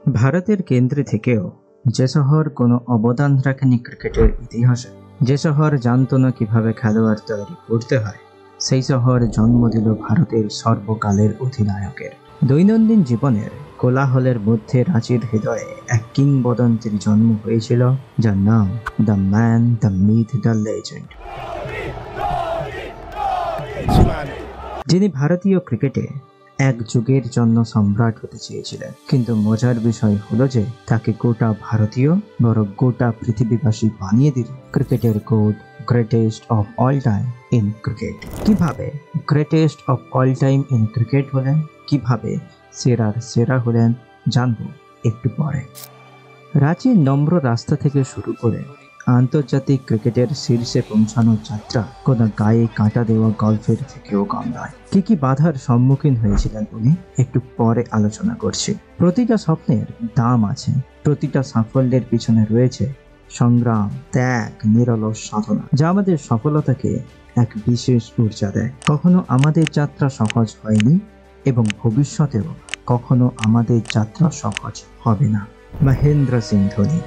ভারতের কেন্দ্রে থেকেও যে শহর কোনো অবদান রাখেনি ক্রিকেটের ইতিহাসে, যে শহর জানত না কিভাবে খেলোয়াড় তৈরি করতে হয়, সেই শহর জন্ম দিল ভারতের সর্বকালের অধিনায়কের। দৈনন্দিন জীবনের কোলাহলের মধ্যে রাঁচির হৃদয়ে এক কিংবদন্তির জন্ম হয়েছিল, যার নাম the man, the myth, the legend, যিনি ভারতীয় ক্রিকেটে এক যুগের জন্য সম্রাট হতে চেয়েছিলেন। কিন্তু মজার বিষয় হলো যে তাকে গোটা ভারতীয় বরং গোটা পৃথিবীবাসী বানিয়ে দিল ক্রিকেটের GOAT, greatest of all time in cricket. কিভাবে greatest of all time in cricket হলেন, কিভাবে সেরার সেরা হলেন, জানবো একটু পরে। রাঁচির নম্র রাস্তা থেকে শুরু করে আন্তর্জাতিক ক্রিকেটের শীর্ষে পৌঁছানোর যাত্রা কোনো গায়ে কাঁটা দেওয়া গল্পের থেকেও কম নয়। কি কি বাধার সম্মুখীন হয়েছিলেন উনি, একটু পরে আলোচনা করছি। প্রতিটা স্বপ্নের দাম আছে, প্রতিটা সাফল্যের পিছনে রয়েছে সংগ্রাম, ত্যাগ, নিরলস সাধনা, যা আমাদের সফলতাকে এক বিশেষ ঊর্জা দেয়। কখনো আমাদের যাত্রা সহজ হয়নি এবং ভবিষ্যতেও কখনো আমাদের যাত্রা সহজ হবে না। মহেন্দ্র সিং ধোনি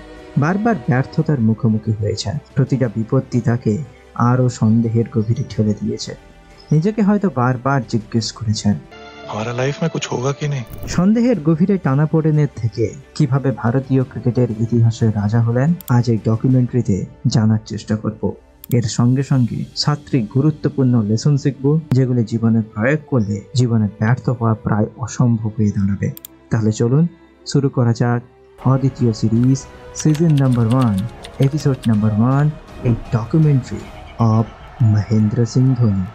বারবার ব্যর্থতার মুখোমুখি হয়েছেন। প্রতিটা বিপত্তি তাকে আরও সন্দেহের গভীরে ঠেলে দিয়েছে। নিজেকে হয়তো বারবার জিজ্ঞেস করেছেন, हमारा लाइफ में कुछ होगा कि नहीं। সন্দেহের গভীরে টানাপোড়েনের থেকে কিভাবে ভারতীয় ক্রিকেটের ইতিহাসে রাজা হলেন, আজ এই ডকুমেন্টারিতে জানার চেষ্টা করব। এর সঙ্গে সঙ্গে 7টি গুরুত্বপূর্ণ লেসন শিখব, যেগুলি জীবনে প্রয়োগ করলে জীবনে ব্যর্থ হওয়া প্রায় অসম্ভব হয়ে দাঁড়াবে। তাহলে চলুন শুরু করা যাক অদ্বিতীয় series, season number 1, episode number 1, এই ডকুমেন্টারি অফ মহেন্দ্র সিং ধোনি।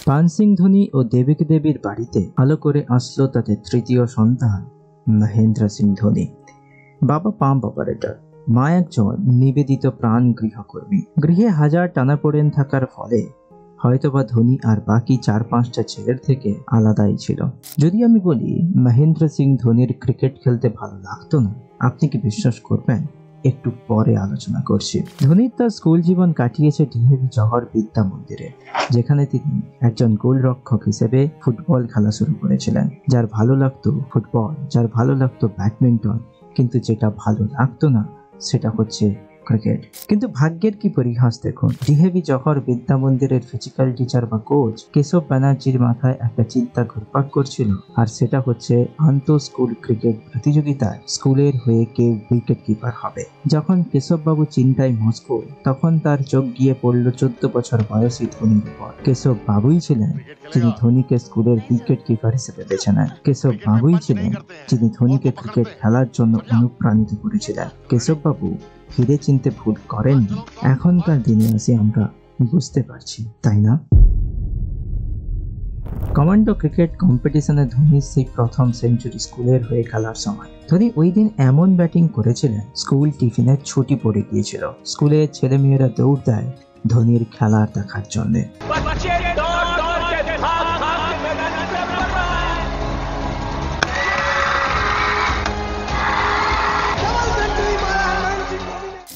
পান সিং ধোনি ও দেবিকা দেবীর বাড়িতে আলো করে আসলো তাদের তৃতীয় সন্তান মহেন্দ্র সিং ধোনি। বাবা পাম্প অপারেটর, মা একজন নিবেদিত প্রাণ গৃহকর্মী। গৃহে হাজার টানাপোড়েন থাকার ফলে হয়তোবা ধোনি আর বাকি 4-5টা ছেলের থেকে আলাদাই ছিল। যদি আমি বলি মহেন্দ্র সিং ধোনির ক্রিকেট খেলতে ভালো লাগতো না, আপনি কি বিশ্বাস করবেন? একটু পরে আলোচনা করছি। ধোনি তার স্কুল জীবন কাটিয়েছে ডিহেভি জওহর বিদ্যা মন্দিরে, যেখানে তিনি একজন গোলরক্ষক হিসেবে ফুটবল খেলা শুরু করেছিলেন। যার ভালো লাগতো ফুটবল, যার ভালো লাগতো ব্যাডমিন্টন, কিন্তু যেটা ভালো লাগতো না সেটা হচ্ছে ক্রিকেট। কিন্তু ভাগ্যের কি পরিহাস দেখুন, ডিহেভি জওহর বিদ্যা মন্দিরের ফিজিক্যাল টিচার বা কোচ কেশব ব্যানার্জির মাথায় একটা চিন্তা ঘুরপাক করছিল, আর সেটা হচ্ছে আন্তঃ স্কুল ক্রিকেট প্রতিযোগিতায় স্কুলের হয়ে কেউ উইকেট কিপার হবে। যখন কেশব বাবু চিন্তায় মশগুল, তখন তার চোখ গিয়ে পড়ল 14 বছর বয়সী ধোনির উপর। কেশব বাবুই ছিলেন যিনি ধোনিকে স্কুলের উইকেট কিপার হিসেবে বেছে নেন। কেশব বাবুই ছিলেন যিনি ধোনিকে ক্রিকেট খেলার জন্য অনুপ্রাণিত করেছিলেন। কেশব বাবু ফিরে চিনতে ভুল করেননি। এখনকার দিনে এসে আমরা বুঝতে পারছি, তাই না? কমান্ডো ক্রিকেট কম্পিটিশনে ধোনির সেই প্রথম সেঞ্চুরি স্কুলের হয়ে খেলার সময়। ধোনি ওই দিন এমন ব্যাটিং করেছিলেন, স্কুল টিফিনের ছুটি পড়ে গিয়েছিল। স্কুলের ছেলেমেয়েরা দৌড় দেয় ধোনির খেলা দেখার জন্যে।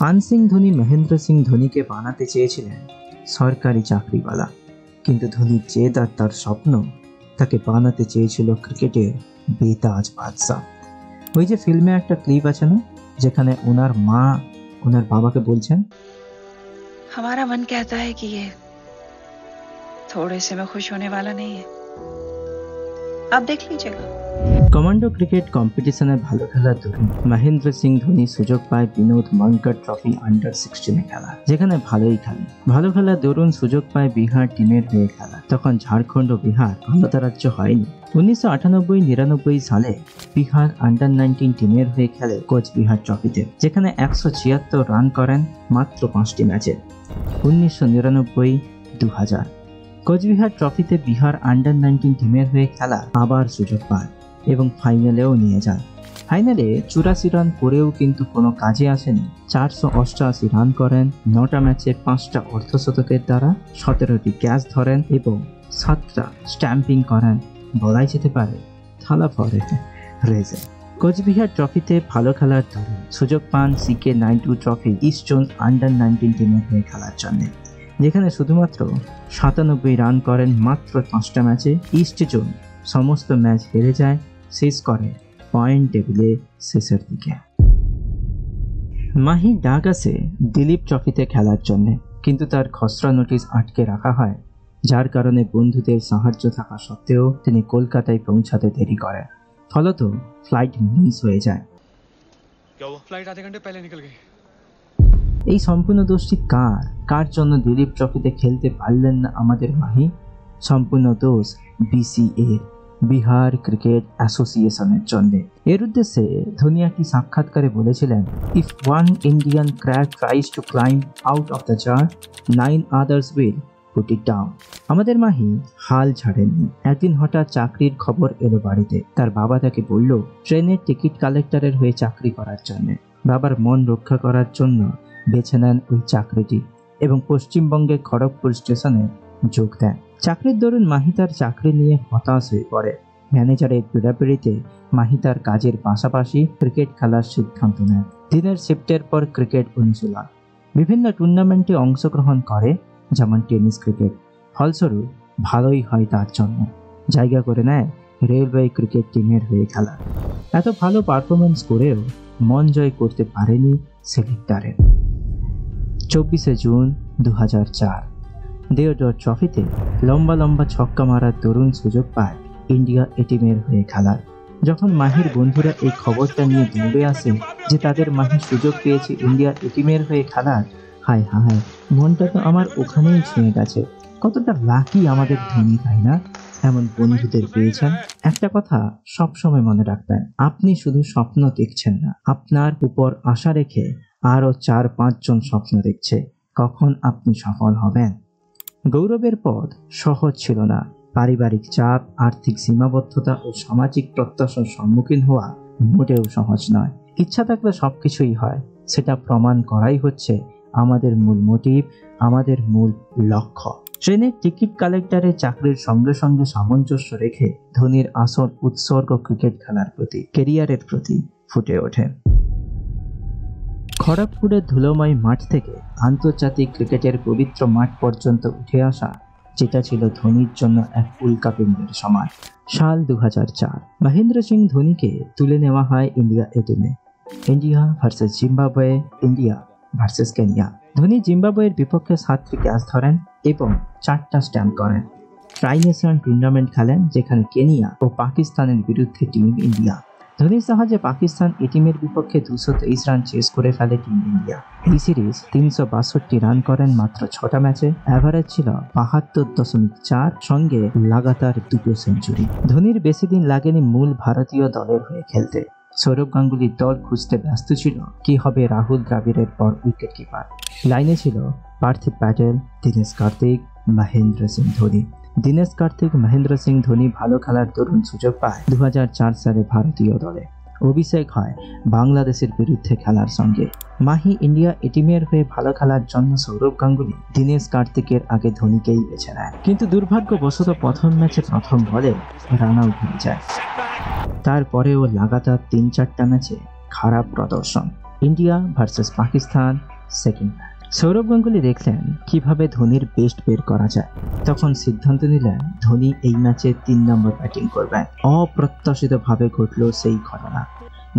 পান সিং ধোনি মহেন্দ্র সিং ধোনিকে বানাতে চেয়েছিলেন সরকারি চাকরিওয়ালা, কিন্তু ধোনির জেদ আর তার স্বপ্ন তাকে বানাতে চেয়েছিল ক্রিকেটের বেতাজ বাদশা। ওই যে ফিল্মে একটা ক্লিপ আছে না, যেখানে ওনার মা ওনার বাবাকে বলছেন, हमारा मन कहता है कि ये थोड़े से में खुश होने वाला नहीं है, आप देख लीजिएगा। কমান্ডো ক্রিকেট কম্পিটিশনে ভালো খেলার দরুন মহেন্দ্র সিং ধোনি সুযোগ পায় বিনোদ মাঙ্কড় ট্রফি আন্ডার 16 খেলা, যেখানে ভালোই খেলে। ভালো খেলার দরুন সুযোগ পায় বিহার টিমের হয়ে খেলা। তখন ঝাড়খণ্ড ও বিহার আলাদা রাজ্য হয়নি। 1998-99 সালে বিহার আন্ডার 19 টিমের হয়ে খেলে কোচবিহার ট্রফিতে, যেখানে 176 রান করেন মাত্র 5টি ম্যাচে। 1999-2000 কোচবিহার ট্রফিতে বিহার আন্ডার 19 টিমের হয়ে খেলা আবার সুযোগ পায় এবং ফাইনালেও নিয়ে যায়। ফাইনালে 84 রান করেও কিন্তু কোনো কাজে আসেনি। 488 রান করেন, 9টা ম্যাচে 5টা অর্ধশতকের দ্বারা 17টি ক্যাচ ধরেন এবং 7টা স্ট্যাম্পিং করেন। বলাই যেতে পারে থালা ফরে রেজে। কোচবিহার ট্রফিতে ভালো খেলার দরুন সুযোগ পান CK Nayudu trophy east zone under 19 টিমের হয়ে খেলার জন্য। যেখানে শুধুমাত্র 97 রান করেন মাত্র 5টা ম্যাচে। ইস্ট জোন সমস্ত ম্যাচ হেরে যায়, শেষ করে পয়েন্ট টেবিলে শেষের দিকে। মাহি ডাক আসে দিলীপ ট্রফিতে খেলার জন্য, কিন্তু তার খসড়া নোটিশ আটকে রাখা হয়, যার কারণে বন্ধুদের সাহায্য থাকা সত্ত্বেও তিনি কলকাতায় পৌঁছাতে দেরি করেন। ফলত ফ্লাইট মিস হয়ে যায়। फ्लाइट आधे घंटे पहले निकल गई। এই সম্পূর্ণ দোষটি কার জন্য দিলীপ ট্রফিতে খেলতে পারলেন না আমাদের মাহি? সম্পূর্ণ দোষ BCA, বিহার ক্রিকেট অ্যাসোসিয়েশনের জন্য। এর উদ্দেশ্যে ধোনি একটি সাক্ষাৎকারে বলেছিলেন, if one Indian crab tries to climb out of the jar, 9 others will put it down. আমাদের মাহি হাল ছাড়েননি। একদিন হঠাৎ চাকরির খবর এলো বাড়িতে। তার বাবা তাকে বলল ট্রেনের টিকিট কালেক্টরের হয়ে চাকরি করার জন্য। বাবার মন রক্ষা করার জন্য বেছে নেন ওই চাকরিটি এবং পশ্চিমবঙ্গের খড়গপুর স্টেশনে যোগ দেন। চাকরির দরুন মাহি তার চাকরি নিয়ে হতাশ হয়ে পড়ে। ম্যানেজারের পীড়াপিড়িতে মাহি তার কাজের পাশাপাশি ক্রিকেট খেলার সিদ্ধান্ত নেয়। দিনের শিফটের পর ক্রিকেট অনুশীলন, বিভিন্ন টুর্নামেন্টে অংশগ্রহণ করে, যেমন টেনিস ক্রিকেট। ফলস্বরূপ ভালোই হয় তার জন্য। জায়গা করে নেয় রেলওয়ে ক্রিকেট টিমের হয়ে খেলা। এত ভালো পারফরমেন্স করেও মন জয় করতে পারেনি সিলেক্টরের। 24 জুন 2004 দেওডর ট্রফিতে লম্বা ছক্কা মারার তরুণ সুযোগ পায় ইন্ডিয়া এ টিমের হয়ে খেলার। যখন মাহির বন্ধুরা এই খবরটা নিয়ে দৌড়ে আসে যে তাদের মাহি সুযোগ পেয়েছে ইন্ডিয়া এ টিমের হয়ে খেলার, হায় হায়, মনটা তো আমার ওখানেই ছুঁয়ে গেছে। কতটা লাকি আমাদের ধোনি, তাই না? এমন বন্ধুদের পেয়েছেন। একটা কথা সবসময় মনে রাখবেন, আপনি শুধু স্বপ্ন দেখছেন না, আপনার উপর আশা রেখে আরও 4-5 জন স্বপ্ন দেখছে কখন আপনি সফল হবেন। গৌরবের পথ সহজ ছিল না। পারিবারিক চাপ, আর্থিক সীমাবদ্ধতা ও সামাজিক প্রত্যাশার সম্মুখীন হওয়া মোটেও সহজ নয়। ইচ্ছা থাকলে সবকিছুই হয়, সেটা প্রমাণ করাই হচ্ছে আমাদের মূল মোটিভ, আমাদের মূল লক্ষ্য। ট্রেনের টিকিট কালেক্টরের চাকরির সঙ্গে সঙ্গে সামঞ্জস্য রেখে ধোনির আসল উৎসর্গ ক্রিকেট খেলার প্রতি, কেরিয়ারের প্রতি ফুটে ওঠে। খড়গপুরের ধুলোময় মাঠ থেকে আন্তর্জাতিক ক্রিকেটের পবিত্র মাঠ পর্যন্ত উঠে আসা, যেটা ছিল ধোনির জন্য এক উল্কাপিণ্ডের সমান। সাল 2004 মহেন্দ্র সিং ধোনিকে তুলে নেওয়া হয় ইন্ডিয়া এ টিমে। India versus Zimbabwe, India versus Kenya. Dhoni জিম্বাবুয়ের বিপক্ষে 7টি ক্যাচ ধরেন এবং 4টা স্ট্যাম্প করেন। ট্রাই নেশন টুর্নামেন্ট খেলেন, যেখানে কেনিয়া ও পাকিস্তানের বিরুদ্ধে টিম ইন্ডিয়া। ধোনির সাহায্যে পাকিস্তান এ টিমের বিপক্ষে 223 রান চেস করে ফেলে টিম ইন্ডিয়া। এই সিরিজ 362 রান করেন মাত্র 6টা ম্যাচে। অ্যাভারেজ ছিল 72.4, সঙ্গে লাগাতার 2 সেঞ্চুরি। ধোনির বেশি দিন লাগেনি মূল ভারতীয় দলের হয়ে খেলতে। সৌরভ গাঙ্গুলির দল খুঁজতে ব্যস্ত ছিল কি হবে রাহুল দ্রাবিড়ের পর উইকেট কিপার। লাইনে ছিল পার্থিব প্যাটেল, দীনেশ কার্তিক, মহেন্দ্র সিং ধোনি। দীনেশ কার্তিক, মহেন্দ্র সিং ধোনি ভালো খেলার দরুন সুযোগ পায় 2004 সালে ভারতীয় দলে। অভিষেক হয় বাংলাদেশের বিরুদ্ধে খেলার সঙ্গে। মাহি ইন্ডিয়া এ টিমের হয়ে ভালো খেলার জন্য সৌরভ গাঙ্গুলি দীনেশ কার্তিকের আগে ধোনিকেই বেছে নেয়, কিন্তু দুর্ভাগ্যবশত প্রথম ম্যাচে প্রথম বলে রান আউট হয়ে যায়। তারপরেও লাগাতার 3-4টা ম্যাচে খারাপ প্রদর্শন। India versus Pakistan second match. Sourav Ganguly দেখলেন কিভাবে ধোনির বেস্ট বের করা যায়। তখন সিদ্ধান্ত নিলেন ধোনি এই ম্যাচে 3 নম্বর ব্যাটিং করবেন। অপ্রত্যাশিতভাবে ঘটল সেই ঘটনা।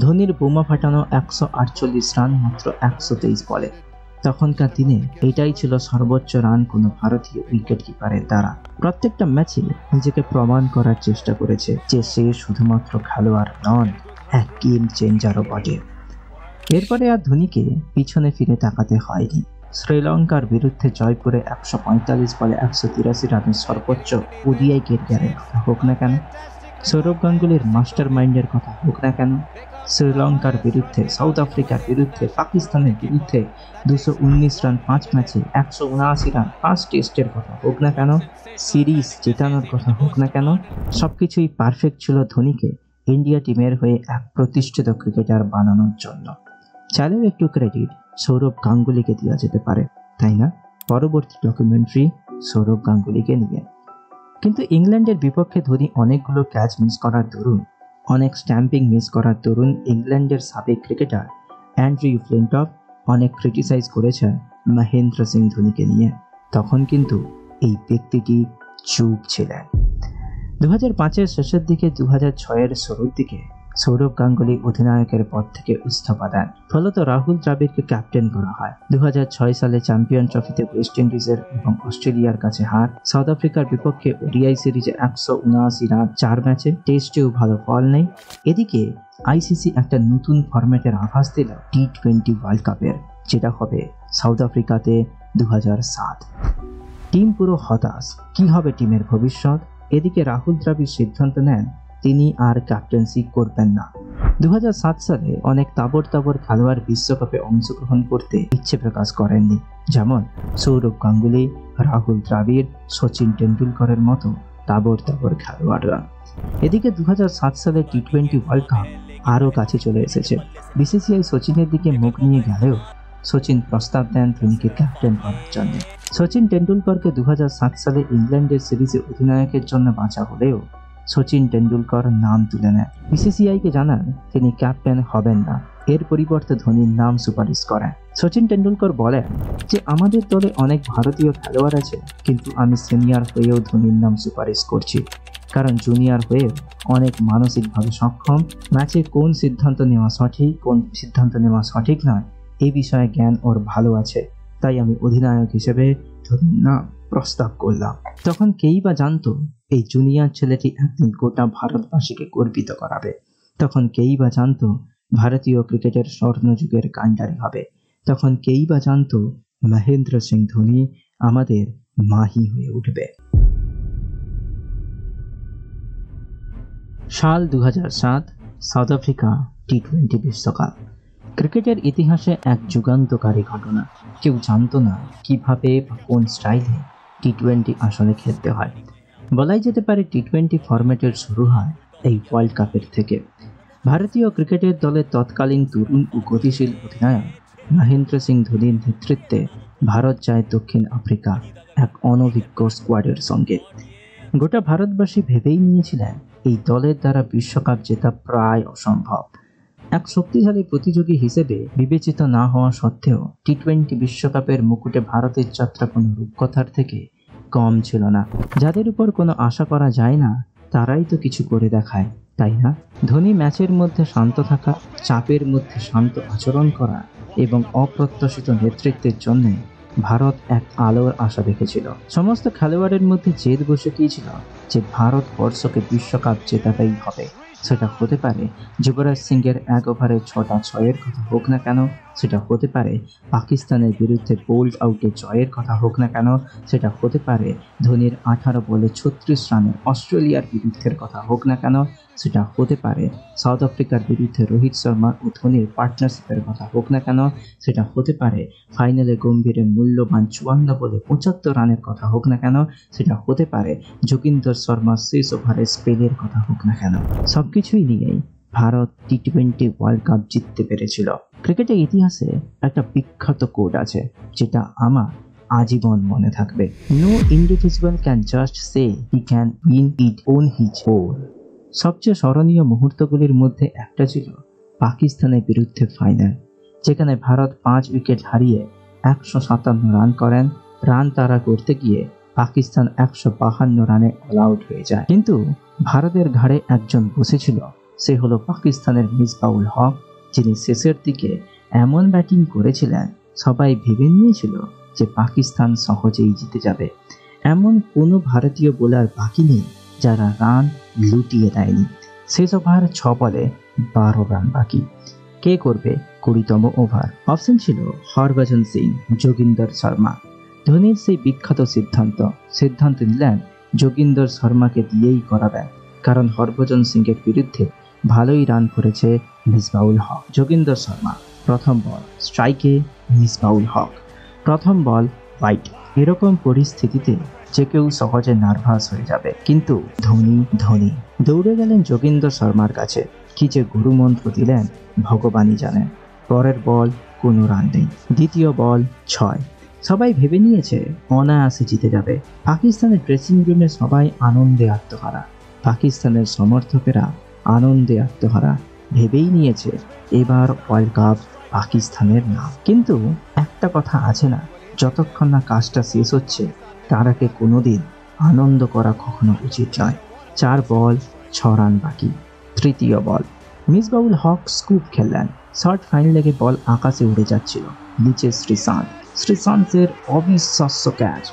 ধোনির বোমা ফাটানো 148 রান মাত্র 123 বলে। তখনকার দিনে এটাই ছিল সর্বোচ্চ রান কোনো ভারতীয় উইকেট কিপারের দ্বারা। প্রত্যেকটা ম্যাচে নিজেকে প্রমাণ করার চেষ্টা করেছে যে সে শুধুমাত্র খেলোয়াড় নন, এক গেম চেঞ্জারও বটে। এরপরে আর ধোনিকে পিছনে ফিরে তাকাতে হয়নি। শ্রীলঙ্কার বিরুদ্ধে জয়পুরে 145 বলে 183 রানের সর্বোচ্চ ওডিআই ক্যারিয়ারের কথা হোক না কেন, সৌরভ গাঙ্গুলির মাস্টার মাইন্ডের কথা হোক না কেন, শ্রীলঙ্কার বিরুদ্ধে, সাউথ আফ্রিকার বিরুদ্ধে, পাকিস্তানের বিরুদ্ধে 219 রান 5 ম্যাচে, 179 রান 5 টেস্টের কথা হোক না কেন, সিরিজ জেতানোর কথা হোক না কেন, সবকিছুই পারফেক্ট ছিল ধোনিকে ইন্ডিয়া টিমের হয়ে এক প্রতিষ্ঠিত ক্রিকেটার বানানোর জন্য। চাইলেও একটু ক্রেডিট সৌরভ গাঙ্গুলিকে দেওয়া যেতে পারে, তাই না? পরবর্তী ডকুমেন্টারি সৌরভ গাঙ্গুলিকে নিয়ে। কিন্তু ইংল্যান্ডের বিপক্ষে ধোনি অনেকগুলো ক্যাচ মিস করার দরুন, অনেক স্ট্যাম্পিং মিস করার দরুন ইংল্যান্ডের সাবেক ক্রিকেটার অ্যান্ড্রিউ ফ্লিনটফ অনেক ক্রিটিসাইজ করেছেন মহেন্দ্র সিং ধোনিকে নিয়ে। তখন কিন্তু এই ব্যক্তিটি চুপ ছিলেন। 2005-এর শেষের দিকে 2006-এর শুরুর দিকে সৌরভ গাঙ্গুলি অধিনায়কের পদ থেকে ইস্তফা দেন। ফলত রাহুল দ্রাবিড়কে ক্যাপ্টেন করা হয়। 2006 সালে চ্যাম্পিয়ন ট্রফিতে ওয়েস্ট ইন্ডিজের এবং অস্ট্রেলিয়ার কাছে হার, সাউথ আফ্রিকার বিপক্ষে ওডিআই সিরিজে 179 রান 4 ম্যাচে, টেস্টেও ভালো ফল নেই। এদিকে আইসিসি একটা নতুন ফরম্যাটের আভাস দিল টি20 ওয়ার্ল্ড কাপের, যেটা হবে সাউথ আফ্রিকাতে 2007। টিম পুরো হতাশ, কি হবে টিমের ভবিষ্যৎ? এদিকে রাহুল দ্রাবিড় সিদ্ধান্ত নেন তিনি আর ক্যাপ্টেন্সি করবেন না। 2007 সালে অনেক তাবড় খেলোয়াড় বিশ্বকাপে অংশগ্রহণ করতে ইচ্ছে প্রকাশ করেননি, যেমন সৌরভ গাঙ্গুলি, রাহুল দ্রাবিড়, সচিন টেন্ডুলকরের মতো তাবড় খেলোয়াড়রা। এদিকে 2007 সালে টি20 ওয়ার্ল্ড কাপ আরও কাছে চলে এসেছে। বিসিসিআই সচিনের দিকে মুখ নিয়ে গেলেও সচিন প্রস্তাব দেন তিনিকে ক্যাপ্টেন করার জন্য। সচিন টেন্ডুলকরকে 2007 সালে ইংল্যান্ডের সিরিজে অধিনায়কের জন্য বাঁচা হলেও সচিন টেন্ডুলকর নাম তুলে নেন। বিসিসিআইকে জানান তিনি ক্যাপ্টেন হবেন না, এর পরিবর্তে ধোনির নাম সুপারিশ করেন। সচিন টেন্ডুলকর বলেন যে আমাদের দলে অনেক ভারতীয় খেলোয়াড় আছে, কিন্তু আমি সিনিয়র হয়েও ধোনির নাম সুপারিশ করছি, কারণ জুনিয়র হয়ে অনেক মানসিকভাবে সক্ষম। ম্যাচে কোন সিদ্ধান্ত নেওয়া সঠিক, কোন সিদ্ধান্ত নেওয়া সঠিক নয়, এই বিষয়ে জ্ঞান ওর ভালো আছে, তাই আমি অধিনায়ক হিসেবে ধোনির নাম প্রস্তাব করলাম। তখন কেই বা জানতো এই জুনিয়র ছেলেটি একদিন গোটা ভারতবাসীকে গর্বিত করাবে। তখন কেই বা জানতো ভারতীয় ক্রিকেটের স্বর্ণযুগের কাণ্ডারি হবে। তখন কেই বা জানতো মহেন্দ্র সিং ধোনি আমাদের মাহি হয়ে উঠবে। সাল 2007, সাউথ আফ্রিকা টি20 বিশ্বকাপ। ক্রিকেটের ইতিহাসে এক যুগান্তকারী ঘটনা। কেউ জানতো না কিভাবে বা কোন স্টাইলে টি20 আসলে খেলতে হয়। বলাই যেতে পারে টি20 ফরম্যাটের শুরু হয় এই ওয়ার্ল্ড কাপের থেকে। ভারতীয় ক্রিকেটের দলের তৎকালীন তরুণ ও গতিশীল অধিনায়ক মহেন্দ্র সিং ধোনির নেতৃত্বে ভারত যায় দক্ষিণ আফ্রিকা এক অনভিজ্ঞ স্কোয়াডের সঙ্গে। গোটা ভারতবাসী ভেবেই নিয়েছিলেন এই দলের দ্বারা বিশ্বকাপ জেতা প্রায় অসম্ভব। এক শক্তিশালী প্রতিযোগী হিসেবে বিবেচিত না হওয়া সত্ত্বেও টি20 বিশ্বকাপের মুকুটে ভারতের যাত্রা কোনো রূপকথার থেকে কম ছিল না। যাদের উপর কোনো আশা করা যায় না তারাই তো কিছু করে দেখায়, তাই না? ধোনি ম্যাচের মধ্যে শান্ত থাকা, চাপের মধ্যে শান্ত আচরণ করা এবং অপ্রত্যাশিত নেতৃত্বের জন্য ভারত এক আলোর আশা দেখেছিল। সমস্ত খেলোয়াড়ের মধ্যে জেদ বসে গিয়েছিল যে ভারতবর্ষকে বিশ্বকাপ জেতাতেই হবে। সেটা হতে পারে যুবরাজ সিংয়ের 1 ওভারে 6টা 6-এর কথা হোক না কেন, সেটা হতে পারে পাকিস্তানের বিরুদ্ধে বোল্ড আউটে জয়ের কথা হোক না কেন, সেটা হতে পারে ধোনির 18 বলে 36 রানের অস্ট্রেলিয়ার বিরুদ্ধের কথা হোক না কেন, সেটা হতে পারে সাউথ আফ্রিকার বিরুদ্ধে রোহিত শর্মা ও ধোনির পার্টনারশিপের কথা হোক না কেন, সেটা হতে পারে ফাইনালে গম্ভীরের মূল্যবান 54 বলে 75 রানের কথা হোক না কেন, সেটা হতে পারে যোগিন্দর শর্মার শেষ ওভারে স্পেলের কথা হোক না কেন। সবকিছুই নিয়েই ভারত টি20 ওয়ার্ল্ড কাপ জিততে পেরেছিল। ক্রিকেটের ইতিহাসে একটা বিখ্যাত কোড আছে যেটা আমার আজীবন মনে থাকবে। No individual can just say he can win it on his own. সবচেয়ে স্মরণীয় মুহূর্তগুলির মধ্যে একটা ছিল পাকিস্তানের বিরুদ্ধে ফাইনাল, যেখানে ভারত 5 উইকেট হারিয়ে 157 রান করেন। রান তাড়া করতে গিয়ে পাকিস্তান 152 রানে অল আউট হয়ে যায়, কিন্তু ভারতের ঘাড়ে একজন বসেছিল, সে হলো পাকিস্তানের মিসবাউল হক, যিনি শেষের দিকে এমন ব্যাটিং করেছিলেন সবাই ভেবে নিয়েছিল যে পাকিস্তান সহজেই জিতে যাবে। এমন কোনো ভারতীয় বোলার বাকি নেই যারা রান লুটিয়ে দেয়নি। শেষ ওভার 6 বলে 12 রান বাকি। কে করবে 20তম ওভার? অপশন ছিল হরভজন সিং, যোগিন্দর শর্মা। ধোনির সেই বিখ্যাত সিদ্ধান্ত নিলেন যোগিন্দর শর্মাকে দিয়েই করাবেন, কারণ হরভজন সিংয়ের বিরুদ্ধে ভালোই রান করেছে মিসবাউল হক। যোগিন্দর শর্মা প্রথম বল স্ট্রাইকে, মিসবাউল হক প্রথম বল ওয়াইড। এরকম পরিস্থিতিতে যে কেউ সহজে নার্ভাস হয়ে যাবে, কিন্তু ধোনি দৌড়ে গেলেন যোগিন্দর শর্মার কাছে। কি যে গুরুমন্ত্র দিলেন ভগবানই জানেন। পরের বল কোনো রান নেই। দ্বিতীয় বল 6। সবাই ভেবে নিয়েছে অনায়াসে জিতে যাবে। পাকিস্তানের ড্রেসিং রুমে সবাই আনন্দে আত্মহারা, পাকিস্তানের সমর্থকেরা আনন্দে আত্মহারা, ভেবেই নিয়েছে এবার ওয়ার্ল্ড কাপ পাকিস্তানের নাম। কিন্তু একটা কথা আছে না, যতক্ষণ না কাজটা শেষ হচ্ছে তার আগে কোনোদিন আনন্দ করা কখনো উচিত নয়। 4 বল 6 রান বাকি, তৃতীয় বল। মিসবাউল হক স্কুপ খেললেন। শর্ট ফাইন লেগে বল আকাশে উড়ে যাচ্ছিল। নিচে শ্রীশান্তের অবিশ্বাস্য ক্যাচ।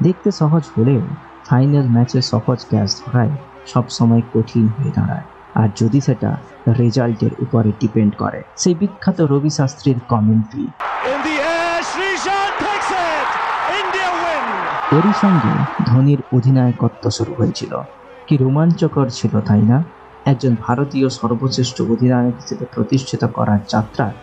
দেখতে সহজ হলেও ফাইনাল ম্যাচে সহজ ক্যাচ ধরায় সবসময় কঠিন হয়ে দাঁড়ায়, আর যদি সেটা রেজাল্টের উপরে ডিপেন্ড করে। সেই বিখ্যাত রবি শাস্ত্রীর কমেন্ট্রি, এরই সঙ্গে ধোনির অধিনায়কত্ব শুরু হয়েছিল। কি রোমাঞ্চকর ছিল, তাই না? একজন ভারতীয় সর্বশ্রেষ্ঠ অধিনায়ক হিসেবে প্রতিষ্ঠিত করার যাত্রার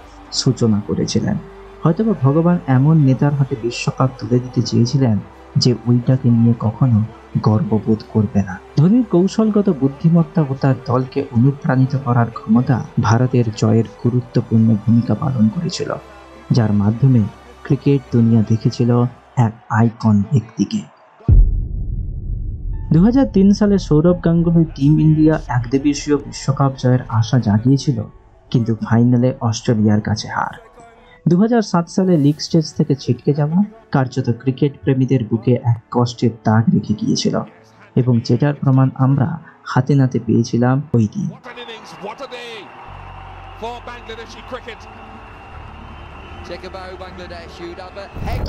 সূচনা করেছিলেন। হয়তোবা ভগবান এমন নেতার হাতে বিশ্বকাপ তুলে দিতে চেয়েছিলেন যে ওইটাকে নিয়ে কখনো গর্ববোধ করবে না। ধোনির কৌশলগত বুদ্ধিমত্তা ও তার দলকে অনুপ্রাণিত করার ক্ষমতা ভারতের জয়ের গুরুত্বপূর্ণ ভূমিকা পালন করেছিল, যার মাধ্যমে ক্রিকেট দুনিয়া দেখেছিল এক আইকন ব্যক্তিকে। 2003 সালে সৌরভ গাঙ্গুলি টিম ইন্ডিয়া একদিবসীয় বিশ্বকাপ জয়ের আশা জাগিয়েছিল, কিন্তু ফাইনালে অস্ট্রেলিয়ার কাছে হার। 2007 সালে লিগ স্টেজ থেকে ছিটকে যাওয়া কার্যত ক্রিকেট প্রেমীদের বুকে এক কষ্টের দাগ রেখে গিয়েছিল, এবং যেটার প্রমাণ আমরা হাতে নাতে পেয়েছিলাম ওই দিন।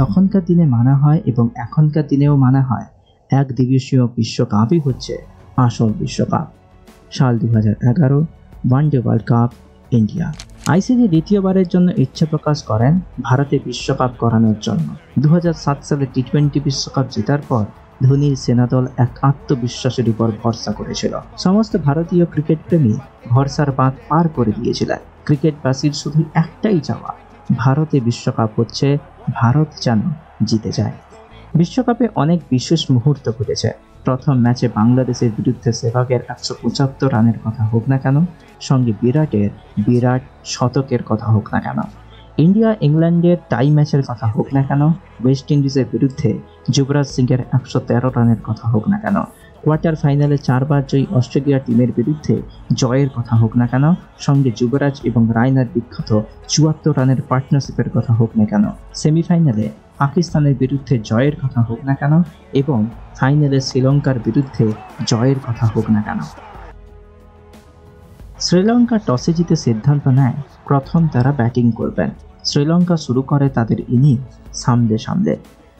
তখনকার দিনে মানা হয় এবং এখনকার দিনেও মানা হয়, এক দিবসীয় বিশ্বকাপই হচ্ছে আসল বিশ্বকাপ। সাল 2011 one day world cup India. ICC দ্বিতীয়বারের জন্য ইচ্ছা প্রকাশ করেন ভারতে বিশ্বকাপ করানোর জন্য। 2007 সালে টি20 বিশ্বকাপ জেতার পর ধোনির সেনাদল এক আত্মবিশ্বাসের উপর ভরসা করেছিল। সমস্ত ভারতীয় ক্রিকেট প্রেমী ভরসার বাঁধ পার করে দিয়েছিলেন। ক্রিকেটবাসীর শুধু একটাই চাওয়া, ভারতে বিশ্বকাপ হচ্ছে, ভারত যেন জিতে যায়। বিশ্বকাপে অনেক বিশেষ মুহূর্ত ঘটেছে। প্রথম ম্যাচে বাংলাদেশের বিরুদ্ধে সেহবাগের 175 রানের কথা হোক না কেন, সঙ্গে বিরাট শতকের কথা হোক না কেন, ইন্ডিয়া ইংল্যান্ডের টাই ম্যাচের কথা হোক না কেন, ওয়েস্ট ইন্ডিজের বিরুদ্ধে যুবরাজ সিংয়ের 113 রানের কথা হোক না কেন, কোয়ার্টার ফাইনালে 4 বার জয়ী অস্ট্রেলিয়া টিমের বিরুদ্ধে জয়ের কথা হোক না কেন, সঙ্গে যুবরাজ এবং রায়নার বিখ্যাত 74 রানের পার্টনারশিপের কথা হোক না কেন, সেমিফাইনালে পাকিস্তানের বিরুদ্ধে জয়ের কথা হোক না কেন, এবং ফাইনালে শ্রীলঙ্কার বিরুদ্ধে জয়ের কথা হোক না কেন। শ্রীলঙ্কা টসে জিতে সিদ্ধান্ত নেয় প্রথম তারা ব্যাটিং করবেন। শ্রীলঙ্কা শুরু করে তাদের ইনিংস সামলে।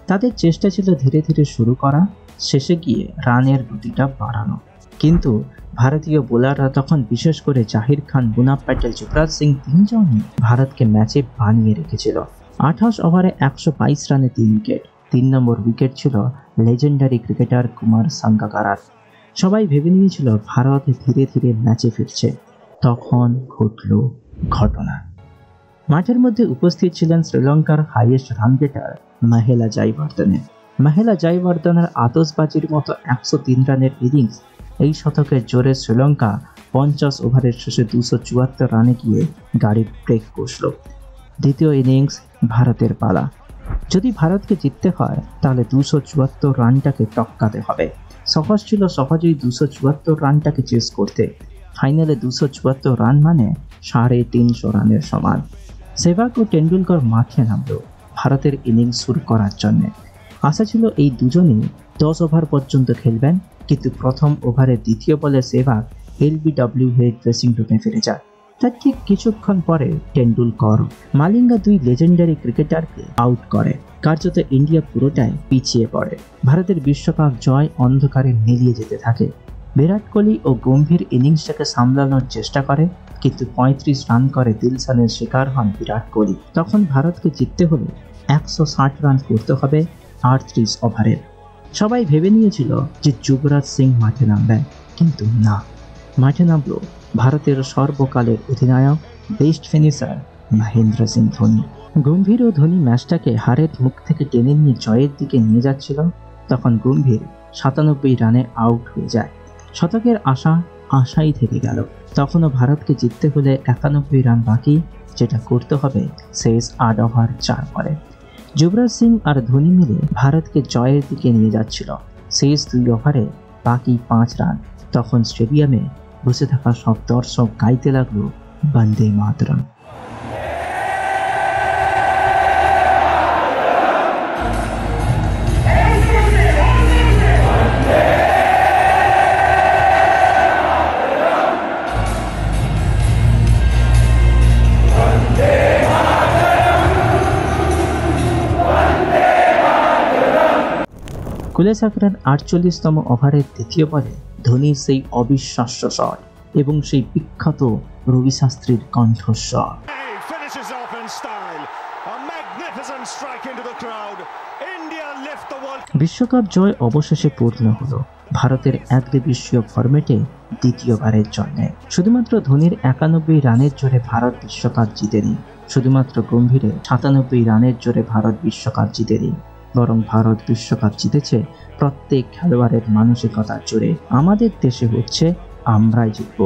তাদের চেষ্টা ছিল ধীরে ধীরে শুরু করা, শেষে গিয়ে রানের গতিটা বাড়ানো। কিন্তু ভারতীয় বোলাররা তখন, বিশেষ করে জাহির খান, মুনাফ প্যাটেল, যুবরাজ সিং, তিনজনই ভারতকে ম্যাচে বানিয়ে রেখেছিল। 28 ওভারে 122 রানে 3 উইকেট। 3 নম্বর উইকেট ছিল লেজেন্ডারি ক্রিকেটার কুমার সাঙ্গাকারার। সবাই ভেবে নিয়েছিল ভারত ধীরে ধীরে ম্যাচে ফিরছে। তখন ঘটল ঘটনা। মাঠের মধ্যে উপস্থিত ছিলেন শ্রীলঙ্কার হাইয়েস্ট রান গেটার মাহেলা জয়বর্ধনের আতশবাজির মতো 103 রানের ইনিংস। এই শতকের জোরে শ্রীলঙ্কা 50 ওভারের শেষে 274 রানে গিয়ে গাড়ির ব্রেক কষল। দ্বিতীয় ইনিংস ভারতের পালা। যদি ভারতকে জিততে হয় তাহলে 274 রানটাকে টপকাতে হবে। সহজ ছিল সহজেই 274 রানটাকে চেস করতে। ফাইনালে 274 রান মানে 350 রানের সমান। সেহবাগ ও টেন্ডুলকর মাঠে নামল ভারতের ইনিংস শুরু করার জন্য। আশা ছিল এই দুজনই 10 ওভার পর্যন্ত খেলবেন, কিন্তু প্রথম ওভারের দ্বিতীয় বলে সেহবাগ LBW হয়ে ড্রেসিং রুমে ফিরে যায়। তার ঠিক কিছুক্ষণ পরে টেন্ডুলকর, মালিঙ্গা, 2 লেজেন্ডারি ক্রিকেটারকে আউট করে। কার্যত ইন্ডিয়া পুরোটাই পিছিয়ে পড়ে। ভারতের বিশ্বকাপ জয় অন্ধকারে মিলিয়ে যেতে থাকে। বিরাট কোহলি ও গম্ভীর ইনিংসটাকে সামলানোর চেষ্টা করে, কিন্তু 35 রান করে দিলশানের শিকার হন বিরাট কোহলি। তখন ভারতকে জিততে হলে 160 রান করতে হবে 38 ওভারে। সবাই ভেবে নিয়েছিল যে যুবরাজ সিং মাঠে নামবেন, কিন্তু না, মাঠে নামল ভারতের সর্বকালের অধিনায়ক, বেস্ট ফিনিশার মহেন্দ্র সিং ধোনি। গম্ভীর ও ধোনি ম্যাচটাকে হারের মুখ থেকে টেনে নিয়ে জয়ের দিকে নিয়ে যাচ্ছিল। তখন গম্ভীর 97 রানে আউট হয়ে যায়। শতকের আশাই থেকে গেল। তখনও ভারতকে জিততে হলে 91 রান বাকি, যেটা করতে হবে শেষ 8 ওভার 4 বলে। যুবরাজ সিং আর ধোনি মিলে ভারতকে জয়ের দিকে নিয়ে যাচ্ছিল। শেষ 2 ওভারে বাকি 5 রান। তখন স্টেডিয়ামে বসে থাকা সব দর্শক গাইতে লাগলো বন্দে মাতরম। কুলেসাকরার 48তম ওভারের দ্বিতীয় বলে ধোনির সেই অবিশ্বাস্য শট এবং সেই বিখ্যাত রবি শাস্ত্রীর কণ্ঠস্বর। বিশ্বকাপ জয় অবশেষে পূর্ণ হলো ভারতের একদিবসীয় ফরম্যাটে দ্বিতীয়বারের জন্য। শুধুমাত্র ধোনির 91 রানের জোরে ভারত বিশ্বকাপ জিতেনি, শুধুমাত্র গম্ভীরের 97 রানের জোরে ভারত বিশ্বকাপ জিতেনি, বরং ভারত বিশ্বকাপ জিতেছে প্রত্যেক খেলোয়াড়ের মানসিকতার জোরে। আমাদের দেশে হচ্ছে আমরাই জিতব।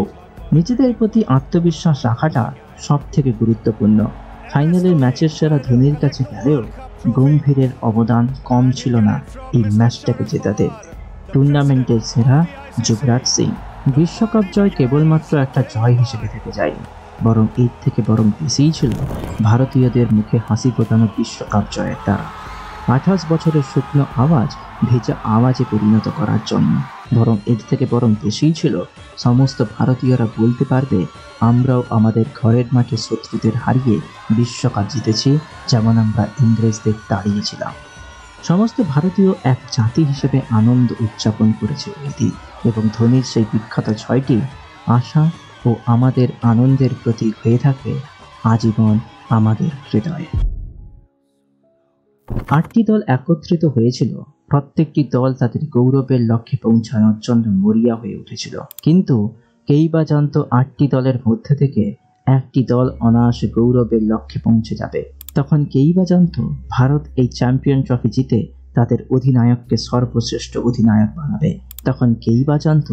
নিজেদের প্রতি আত্মবিশ্বাস রাখাটা সব থেকে গুরুত্বপূর্ণ। ফাইনালের ম্যাচের সেরা ধোনির কাছে গেলেও গম্ভীরের অবদান কম ছিল না এই ম্যাচটাকে জেতাতে। টুর্নামেন্টের সেরা যুবরাজ সিং। বিশ্বকাপ জয় কেবলমাত্র একটা জয় হিসেবে থেকে যায়নি, বরং এর থেকে বরং বেশিই ছিল ভারতীয়দের মুখে হাসি ফোটানো বিশ্বকাপ জয়ের দ্বারা। 28 বছরের শুকনো আওয়াজ ভেজা আওয়াজে পরিণত করার জন্য, বরং এর থেকে বরং বেশিই ছিল সমস্ত ভারতীয়রা বলতে পারবে আমরাও আমাদের ঘরের মাঠে শত্রুদের হারিয়ে বিশ্বকাপ জিতেছি, যেমন আমরা ইংরেজদের তাড়িয়েছিলাম। সমস্ত ভারতীয় এক জাতি হিসেবে আনন্দ উদযাপন করেছে ওই দিন, এবং ধোনির সেই বিখ্যাত ছয়টি আশা ও আমাদের আনন্দের প্রতীক হয়ে থাকবে আজীবন আমাদের হৃদয়ে। 8টি দল একত্রিত হয়েছিল, প্রত্যেকটি দল তাদের গৌরবের লক্ষ্যে পৌঁছানোর জন্য মরিয়া হয়ে উঠেছিল। কিন্তু কেই বা জানত 8টি দলের মধ্যে থেকে একটি দল অনায়াসে গৌরবের লক্ষ্যে পৌঁছে যাবে। তখন কেই বা জানত ভারত এই চ্যাম্পিয়ন ট্রফি জিতে তাদের অধিনায়ককে সর্বশ্রেষ্ঠ অধিনায়ক বানাবে। তখন কেই বা জানত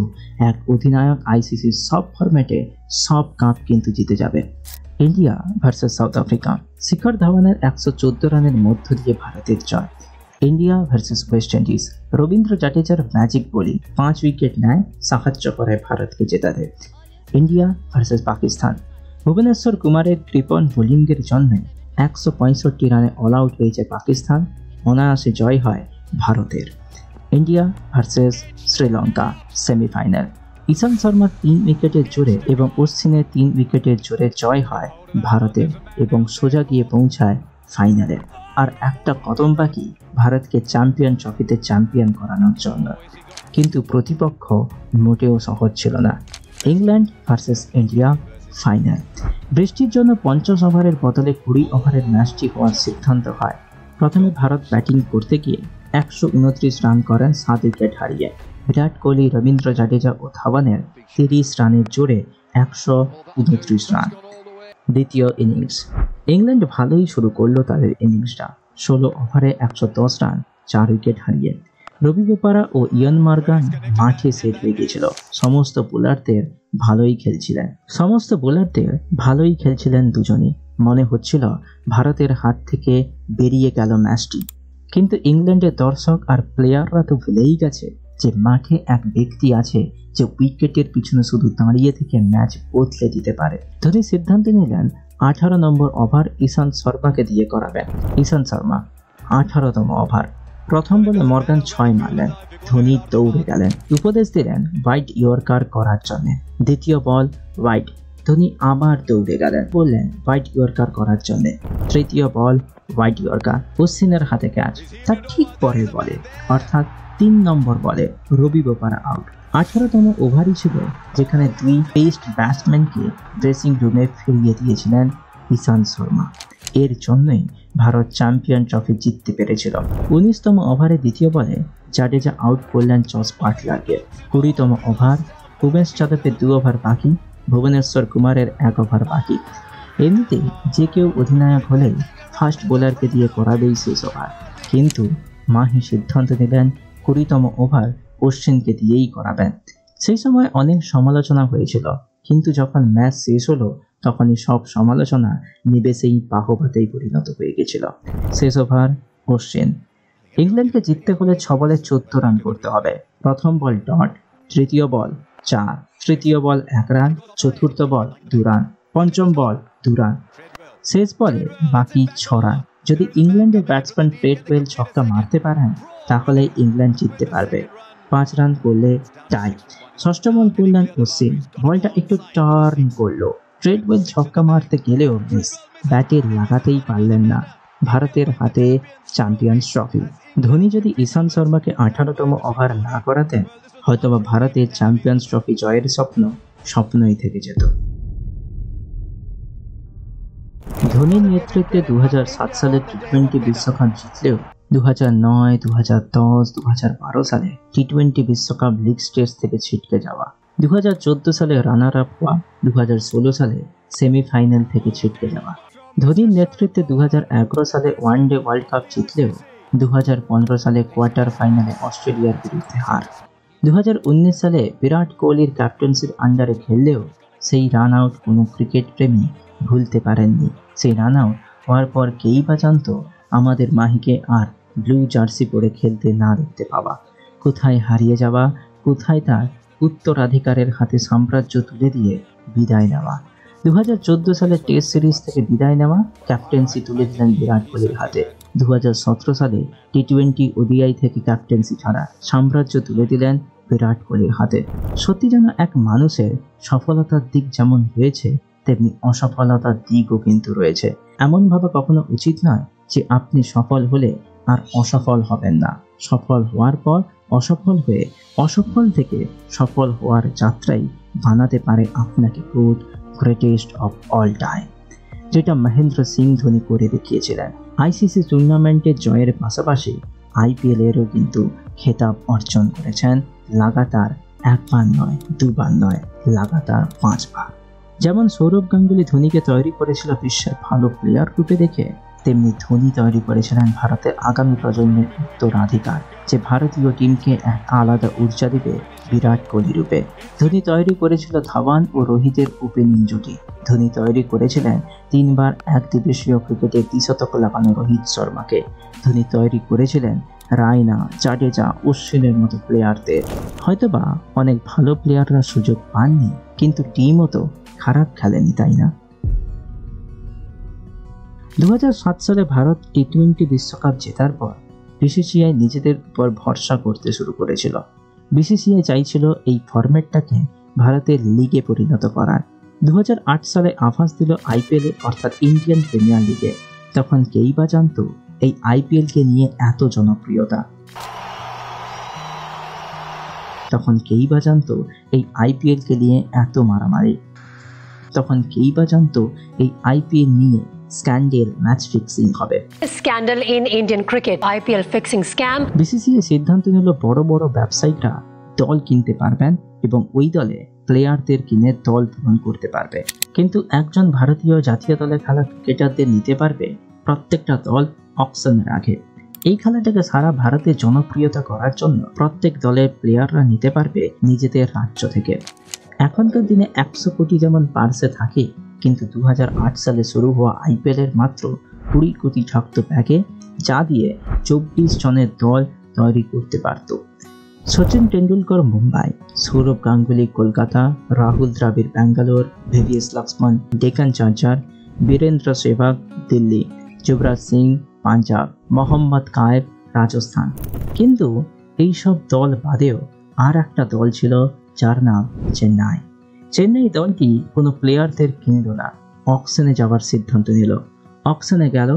এক অধিনায়ক আইসিসির সব ফরম্যাটে সব কাপ কিন্তু জিতে যাবে। India versus South Africa. Shikhar ধাওয়ানের 114 রানের মধ্য দিয়ে ভারতের জয়। India versus West Indies. Ravindra জাডেজার ম্যাজিক বোলিং 5 উইকেট নেয়, সাহায্য করে ভারতকে জেতাতে। India versus Pakistan. ভুবনেশ্বর কুমারের কৃপণ বোলিংয়ের জন্য 165 রানে অল আউট হয়েছে পাকিস্তান, অনায়াসে জয় হয় ভারতের। India versus Sri Lanka semifinal. Ishant শর্মার 3 উইকেটের জোরে এবং অশ্বিনের 3 উইকেটের জোরে জয় হয় ভারতের এবং সোজা গিয়ে পৌঁছায় ফাইনালে। আর একটা কদম বাকি ভারতকে চ্যাম্পিয়ন ট্রফিতে চ্যাম্পিয়ন করানোর জন্য। কিন্তু প্রতিপক্ষ মোটেও সহজ ছিল না। England versus India final. বৃষ্টির জন্য 50 ওভারের বদলে 20 ওভারের ম্যাচটি হওয়ার সিদ্ধান্ত হয়। প্রথমে ভারত ব্যাটিং করতে গিয়ে 129 রান করেন 7 উইকেট হারিয়ে। বিরাট কোহলি, রবীন্দ্র জাডেজা ও ধাওয়ানের 30 রানের জোরে 129 রান। দ্বিতীয় ইনিংস। ইংল্যান্ড ভালোই শুরু করলো তাদের ইনিংসটা। 16 ওভারে 110 রান, 4 উইকেট হারিয়ে। রবি বোপারা ও ইয়ান মর্গান মাঠে সেট হয়ে গিয়েছিল। সমস্ত বোলারদের ভালোই খেলছিলেন দুজনই। মনে হচ্ছিল ভারতের হাত থেকে বেরিয়ে গেল ম্যাচটি। কিন্তু ইংল্যান্ডের দর্শক আর প্লেয়াররা তো ভুলেই গেছে যে মাঠে এক ব্যক্তি আছে যে উইকেটের পিছনে শুধু দাঁড়িয়ে থেকে ম্যাচ বদলে দিতে পারে। ধোনি সিদ্ধান্ত নিলেন 18 নম্বর ওভার ঈশান্ত শর্মাকে দিয়ে করাবেন। ঈশান্ত শর্মা 18তম ওভার। প্রথম বলে মর্গান 6 মারলেন। ধোনি দৌড়ে গেলেন, উপদেশ দিলেন হোয়াইট ইয়র্কার করার জন্য। দ্বিতীয় বল হোয়াইট, ধোনি আবার দৌড়ে গেলেন, বললেন হোয়াইট ইয়র্কার করার জন্য। তৃতীয় বল হোয়াইট ইয়র্কার, অশ্বিনের হাতে ক্যাচ। তার ঠিক পরের বলে অর্থাৎ 3 নম্বর বলে রবি বোপারা আউট। 18তম ওভারই ছিল যেখানে 2 টেস্ট ব্যাটসম্যানকে ড্রেসিং রুমে ফিরিয়ে দিয়েছিলেন ঈশান্ত শর্মা। এর জন্যই ভারত চ্যাম্পিয়ন ট্রফি জিততে পেরেছিল। 19তম ওভারে দ্বিতীয় বলে জাডেজা আউট করলেন জস বাটলারকে। 20তম ওভার উমেশ যাদবের 2 ওভার বাকি, ভুবনেশ্বর কুমারের 1 ওভার বাকি। এমনিতেই যে কেউ অধিনায়ক হলেই ফাস্ট বোলারকে দিয়ে করাবেই শেষ ওভার, কিন্তু মাহি সিদ্ধান্ত নিলেন 20তম ওভার অশ্বিনকে দিয়েই করাবেন। সেই সময় অনেক সমালোচনা হয়েছিল, কিন্তু যখন ম্যাচ শেষ হলো তখনই সব সমালোচনা নিবেশেই বাহবাতেই পরিণত হয়ে গেছিল। শেষ ওভার অশ্বিন। ইংল্যান্ডকে জিততে হলে 6 বলে 14 রান করতে হবে। প্রথম বল ডট, তৃতীয় বল 4, তৃতীয় বল 1 রান, চতুর্থ বল 2 রান, পঞ্চম বল 2 রান। শেষ বলে বাকি 6 রান। যদি ইংল্যান্ডের ব্যাটসম্যান ব্রেডওয়েল ছক্কা মারতে পারেন তাহলে ইংল্যান্ড জিততে পারবে। 5 রান করলে টাই। ষষ্ঠ বল করলেন অশ্বিন, বলটা একটু টার্ন করলো। ব্রেডওয়েল ছক্কা মারতে গেলেও মিস, ব্যাটে লাগাতেই পারলেন না। ভারতের হাতে চ্যাম্পিয়ন্স ট্রফি। ধোনি যদি ঈশান শর্মাকে 18তম ওভার না করাতেন, হয়তোবা ভারতের চ্যাম্পিয়ন্স ট্রফি জয়ের স্বপ্নই থেকে যেত। ধোনির নেতৃত্বে 2007 সালে টি-20 বিশ্বকাপ জিতলেও 2009, 2010, 2012 সালে টি-20 বিশ্বকাপ লিগ স্টেজ থেকে ছিটকে যাওয়া, 2014 সালে রানার আপ হওয়া, 2016 সালে সেমিফাইনাল থেকে ছিটকে যাওয়া। ধোনির নেতৃত্বে 2011 সালে ওয়ানডে ওয়ার্ল্ড কাপ জিতলেও 2015 সালে কোয়ার্টার ফাইনালে অস্ট্রেলিয়ার বিরুদ্ধে হার। 2019 সালে বিরাট কোহলির ক্যাপ্টেন্সির আন্ডারে খেললেও সেই রান আউট কোনো ক্রিকেট প্রেমী ভুলতে পারেননি। সেই রান আউট হওয়ার পর কেই বা জানত আমাদের মাহিকে আর ব্লু জার্সি পরে খেলতে না দেখতে পাওয়া, কোথায় হারিয়ে যাওয়া, কোথায় তার উত্তরাধিকারের হাতে সাম্রাজ্য তুলে দিয়ে বিদায় নেওয়া। 2014 সালে টেস্ট সিরিজ থেকে বিদায় নেওয়া, ক্যাপ্টেন্সি তুলে দিলেন বিরাট কোহলির হাতে। 2017 সালে টি-20 ওডিআই থেকে ক্যাপ্টেন্সি ছাড়া সাম্রাজ্য তুলে দিলেন বিরাট কোহলির হাতে। সত্যি যেন এক মানুষের সফলতার দিক যেমন রয়েছে, তেমনি অসফলতার দিকও কিন্তু রয়েছে। এমন ভাবা কখনো উচিত নয় যে আপনি সফল হলে আর অসফল হবেন না। সফল হওয়ার পর অসফল হয়ে অসফল থেকে সফল হওয়ার যাত্রাই বানাতে পারে আপনাকে গ্রেটেস্ট অফ অল টাইম, যেটা মহেন্দ্র সিং ধোনি করে দেখিয়েছিলেন। আইসিসি টুর্নামেন্টের জয়ের পাশাপাশি আইপিএল এরও কিন্তু খেতাব অর্জন করেছেন লাগাতার একবার নয়, দুবার নয়, লাগাতার 5 বার। যেমন সৌরভ গাঙ্গুলি ধোনিকে তৈরি করেছিল বিশ্বের ভালো প্লেয়ার রূপে দেখে, তেমনি ধোনি তৈরি করেছিলেন ভারতের আগামী প্রজন্মের উত্তরাধিকার, যে ভারতীয় টিমকে এক আলাদা ঊর্জা দিবে বিরাট কোহলি রূপে। ধোনি তৈরি করেছিল ধাওয়ান ও রোহিতের ওপেনিং জুটি। ধোনি তৈরি করেছিলেন 3 বার একদিবসীয় ক্রিকেটে 30 শতক লাগানো রোহিত শর্মাকে। ধোনি তৈরি করেছিলেন রায়না, জাডেজা, অশ্বিনের মতো প্লেয়ারদের। হয়তোবা অনেক ভালো প্লেয়াররা সুযোগ পাননি, কিন্তু টিমও তো খারাপ খেলেনি, তাই না? 2007 সালে ভারত টি-20 বিশ্বকাপ জেতার পর বিসিসিআই নিজেদের উপর ভরসা করতে শুরু করেছিল। বিসিসিআই চাইছিল এই ফরম্যাটটাকে ভারতের লিগে পরিণত করার। 2008 সালে আভাস দিল আইপিএল অর্থাৎ ইন্ডিয়ান প্রিমিয়ার লিগে। তখন কেই বা জানত এই আইপিএলকে নিয়ে এত জনপ্রিয়তা, তখন কেই বা জানত এই আইপিএলকে নিয়ে এত মারামারি, তখন কেই বা জানত এই আইপিএল নিয়ে স্ক্যান্ডেল ম্যাচ ফিক্সিং হবে। Scandal in Indian cricket, IPL fixing scam. BCCI সিদ্ধান্ত নিল বড় বড় ব্যবসায়িকরা দল কিনতে পারবেন এবং ওই দলে প্লেয়ারদের কিনে দল পূরণ করতে পারবে, কিন্তু একজন ভারতীয় জাতীয় দলে খেলা ক্রিকেটারদের নিতে পারবে প্রত্যেকটা দল অকশনের আগে। এই খেলাটাকে সারা ভারতে জনপ্রিয়তা করার জন্য প্রত্যেক দলের প্লেয়াররা নিতে পারবে নিজেদের রাজ্য থেকে। এখনকার দিনে 100 কোটি যেমন পার্সে থাকে, কিন্তু 2008 সালে শুরু হওয়া আইপিএল এর মাত্র 20 কোটি থাকত ব্যাগে, যা দিয়ে 24 জনের দল তৈরি করতে পারত। Sachin Tendulkar Mumbai, Sourav Ganguly Kolkata, Rahul Dravid Bangalore, VVS Lakshman Deccan charger, Virender Sehwag Delhi, Yuvraj Singh Punjab, Mohammad কায়েব Rajasthan. কিন্তু এইসব দল বাদেও আর একটা দল ছিল যার নাম চেন্নাই। চেন্নাই দলটি কোনো প্লেয়ারদের কিনল না, অকশনে যাওয়ার সিদ্ধান্ত নিল। অকশনে গেল,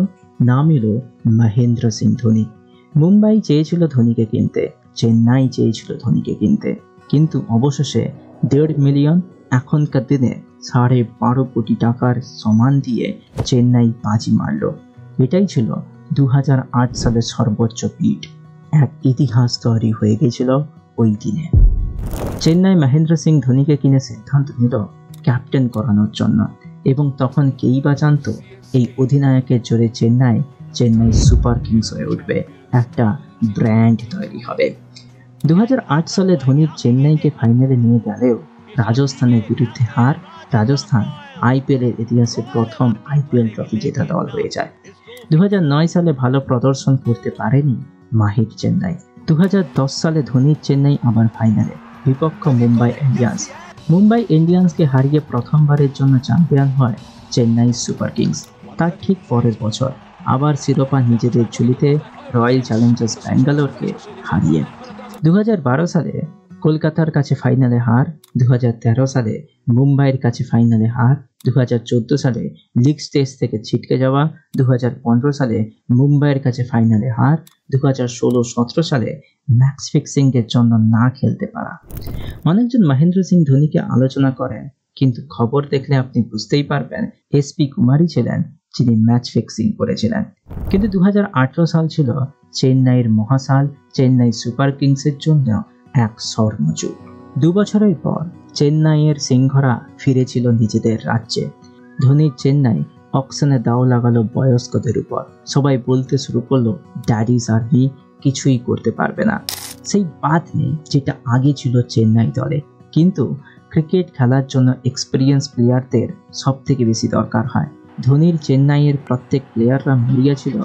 নাম এলো মহেন্দ্র সিং ধোনি। মুম্বাই চেয়েছিল ধোনিকে কিনতে, চেন্নাই চেয়েছিল ধোনিকে কিনতে, কিন্তু অবশেষে 1.5 মিলিয়ন, এখনকার দিনে 12.5 কোটি টাকার সমান দিয়ে চেন্নাই বাজি মারল। এটাই ছিল 2008 সালের সর্বোচ্চ বিড। এক ইতিহাস তৈরি হয়ে গেছিল ওই দিনে। চেন্নাই মহেন্দ্র সিং ধোনিকে কিনে সিদ্ধান্ত নিল ক্যাপ্টেন করানোর জন্য, এবং তখন কেই বা জানত এই অধিনায়কের জোরে চেন্নাই সুপার কিংস হয়ে উঠবে, একটা ব্র্যান্ড তৈরি হবে। 2008 সালে ধোনির চেন্নাইকে ফাইনালে নিয়ে গেলেও রাজস্থানের বিরুদ্ধে হার। রাজস্থান আইপিএল এর ইতিহাসে প্রথম আইপিএল ট্রফি জেতা দল হয়ে যায়। 2009 সালে ভালো প্রদর্শন করতে পারেনি মাহির চেন্নাই। 2010 সালে ধোনির চেন্নাই আবার ফাইনালে, বিপক্ষ মুম্বাই ইন্ডিয়ান্স। মুম্বাই ইন্ডিয়ান্সকে হারিয়ে প্রথমবারের জন্য চ্যাম্পিয়ন হয় চেন্নাই সুপার কিংস। তার ঠিক পরের বছর আবার শিরোপা নিজেদের ঝুলিতে, রয়্যাল চ্যালেঞ্জার্স ব্যাঙ্গালোরকে হারিয়ে। 2012 সালে কলকাতার কাছে ফাইনালে হার, 2013 সালে মুম্বাইয়ের কাছে ফাইনালে হার, 2014 সালে লিগ স্টেজ থেকে ছিটকে যাওয়া, 2015 সালে মুম্বাইয়ের কাছে ফাইনালে হার, 2016-17 সালে ম্যাচ ফিক্সিং এর জন্য না খেলতে পারা। অনেকজন মহেন্দ্র সিং ধোনিকে আলোচনা করেন, কিন্তু খবর দেখলে আপনি বুঝতেই পারবেন এসপি কুমারই ছিলেন যিনি ম্যাচ ফিক্সিং করেছিলেন। কিন্তু 2018 সাল ছিল চেন্নাইয়ের মহাসাল, চেন্নাই সুপার কিংসের জন্য এক স্বর্ণযুগ। 2 বছরের পর চেন্নাইয়ের সিংহরা ফিরেছিল নিজেদের রাজ্যে। ধোনির চেন্নাই অকশনে দাও লাগালো বয়স্কদের উপর। সবাই বলতে শুরু করলো ড্যাডিস আর্মি কিছুই করতে পারবে না। সেই বাদ নেই যেটা আগে ছিল চেন্নাই দলে, কিন্তু ক্রিকেট খেলার জন্য এক্সপিরিয়েন্স প্লেয়ারদের সব থেকে বেশি দরকার হয়। ধোনির চেন্নাইয়ের প্রত্যেক প্লেয়াররা মরিয়াছিল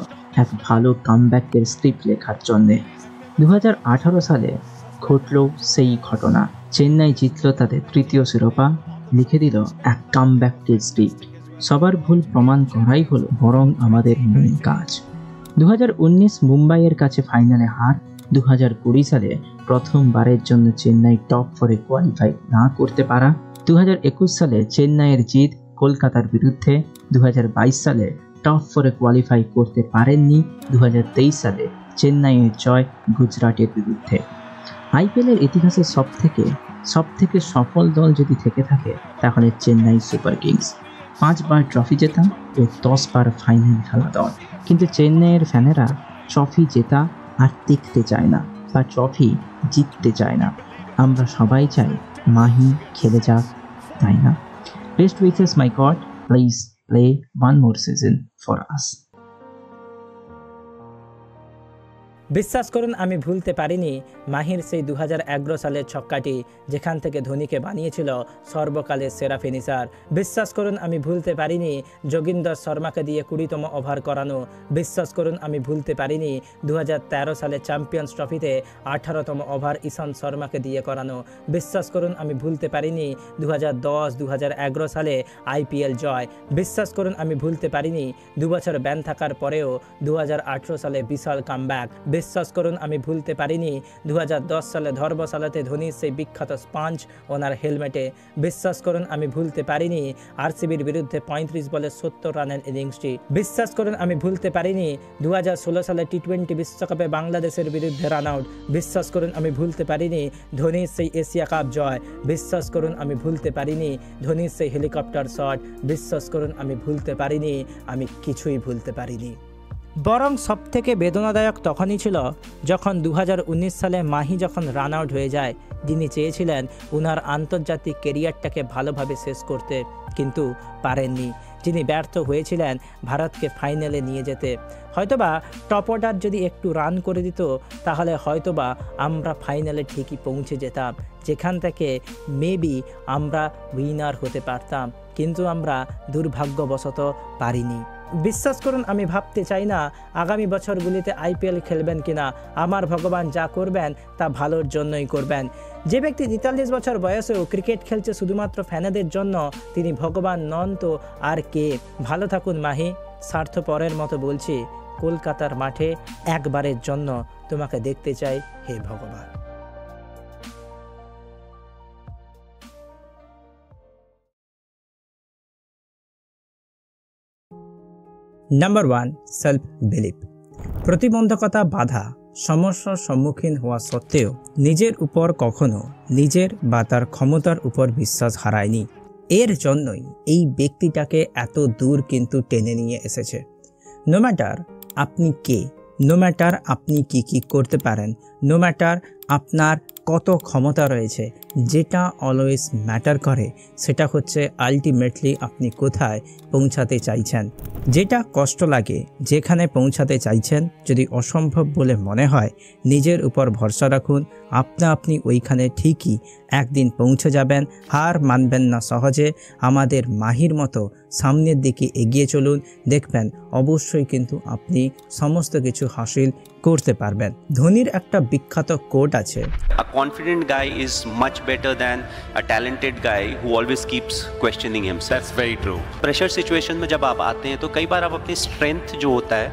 এক ভালো কামব্যাকের স্ক্রিপ্ট লেখার জন্যে। 2018 সালে ঘটল সেই ঘটনা। চেন্নাই জিতল তাদের তৃতীয় শিরোপা, লিখে দিল এক কামব্যাকের স্ক্রিপ্ট। সবার ভুল প্রমাণ করাই হলো বরং আমাদের মূল কাজ। 2019 মুম্বাইয়ের কাছে ফাইনালে হার, 2020 সালে প্রথমবারের জন্য চেন্নাই টপ 4-এ কোয়ালিফাই না করতে পারা, 2021 সালে চেন্নাইয়ের জিত কলকাতার বিরুদ্ধে, 2022 সালে টপ 4-এ কোয়ালিফাই করতে পারেননি, 2023 সালে চেন্নাইয়ের জয় গুজরাটের বিরুদ্ধে। আইপিএলের ইতিহাসে সবথেকে সফল দল যদি থেকে থাকে তাহলে চেন্নাই সুপার কিংস। 5 বার ট্রফি জেতা ও 10 বার ফাইনাল খেলা দল। কিন্তু চেন্নাইয়ের ফ্যানেরা ট্রফি জেতা আর দেখতে চায় না, বা ট্রফি জিততে চায় না। আমরা সবাই চাই মাহি খেলে যাক, তাই না? Best wishes, my God. Please play one more season for us. বিশ্বাস করুন আমি ভুলতে পারিনি মাহির সেই 2011 সালের ছক্কাটি, যেখান থেকে ধোনিকে বানিয়েছিল সর্বকালের সেরা ফিনিশার। বিশ্বাস করুন আমি ভুলতে পারিনি যোগিন্দর শর্মাকে দিয়ে 20তম ওভার করানো। বিশ্বাস করুন আমি ভুলতে পারিনি 2013 সালে চ্যাম্পিয়ন্স ট্রফিতে 18তম ওভার ঈশান্ত শর্মাকে দিয়ে করানো। বিশ্বাস করুন আমি ভুলতে পারিনি 2010-2011 সালে আইপিএল জয়। বিশ্বাস করুন আমি ভুলতে পারিনি 2 বছর ব্যান থাকার পরেও 2018 সালে বিশাল কামব্যাক। বিশ্বাস করুন আমি ভুলতে পারিনি 2010 সালে ধর্মশালাতে ধোনির সেই বিখ্যাত স্পাঞ্চ ওনার হেলমেটে। বিশ্বাস করুন আমি ভুলতে পারিনি আরসিবির বিরুদ্ধে 35 বলে 70 রানের ইনিংসটি। বিশ্বাস করুন আমি ভুলতে পারিনি 2016 সালে টি20 বিশ্বকাপে বাংলাদেশের বিরুদ্ধে রান আউট। বিশ্বাস করুন আমি ভুলতে পারিনি ধোনির সেই এশিয়া কাপ জয়। বিশ্বাস করুন আমি ভুলতে পারিনি ধোনির সেই হেলিকপ্টার শট। বিশ্বাস করুন আমি ভুলতে পারিনি, আমি কিছুই ভুলতে পারিনি। বরং সবথেকে বেদনাদায়ক তখনই ছিল যখন 2019 সালে মাহি যখন রান আউট হয়ে যায়। যিনি চেয়েছিলেন ওনার আন্তর্জাতিক কেরিয়ারটাকে ভালোভাবে শেষ করতে, কিন্তু পারেননি। যিনি ব্যর্থ হয়েছিলেন ভারতকে ফাইনালে নিয়ে যেতে। হয়তোবা টপ অর্ডার যদি একটু রান করে দিত তাহলে হয়তোবা আমরা ফাইনালে ঠিকই পৌঁছে যেতাম, যেখান থেকে মেবি আমরা উইনার হতে পারতাম, কিন্তু আমরা দুর্ভাগ্যবশত পারিনি। বিশ্বাস করুন আমি ভাবতে চাই না আগামী বছরগুলিতে আইপিএল খেলবেন কিনা। আমার ভগবান যা করবেন তা ভালোর জন্যই করবেন। যে ব্যক্তি 43 বছর বয়সেও ক্রিকেট খেলছে শুধুমাত্র ফ্যানেদের জন্য, তিনি ভগবান নন তো আর কে? ভালো থাকুন মাহি। স্বার্থপরের মতো বলছি, কলকাতার মাঠে একবারের জন্য তোমাকে দেখতে চাই, হে ভগবান। Number 1, self believe. প্রতিবন্ধকতা, বাধা, সমস্যার সম্মুখীন হওয়া সত্ত্বেও নিজের উপর কখনো নিজের বা তার ক্ষমতার উপর বিশ্বাস হারায়নি। এর জন্যই এই ব্যক্তিটাকে এত দূর কিন্তু টেনে নিয়ে এসেছে। নো ম্যাটার আপনি কে, নো ম্যাটার আপনি কি করতে পারেন, নো ম্যাটার আপনার কত ক্ষমতা রয়েছে, যেটা অলওয়েজ ম্যাটার করে সেটা হচ্ছে আলটিমেটলি আপনি কোথায় পৌঁছাতে চাইছেন। যেটা কষ্ট লাগে, যেখানে পৌঁছাতে চাইছেন, যদি অসম্ভব বলে মনে হয়, নিজের উপর ভরসা রাখুন, আপনি ওইখানে ঠিকই একদিন পৌঁছে যাবেন। হার মানবেন না সহজে। আমাদের মাহির মতো সামনের দিকে এগিয়ে চলুন, দেখবেন অবশ্যই কিন্তু আপনি সমস্ত কিছু হাসিল করতে পারবেন। ধোনির একটা বিখ্যাত কোট আছে, A confident guy is much better than a talented guy who always keeps questioning himself. That's very true. Pressure situation में जब आप आते हैं तो कई बार आप अपनी स्ट्रेंथ जो होता है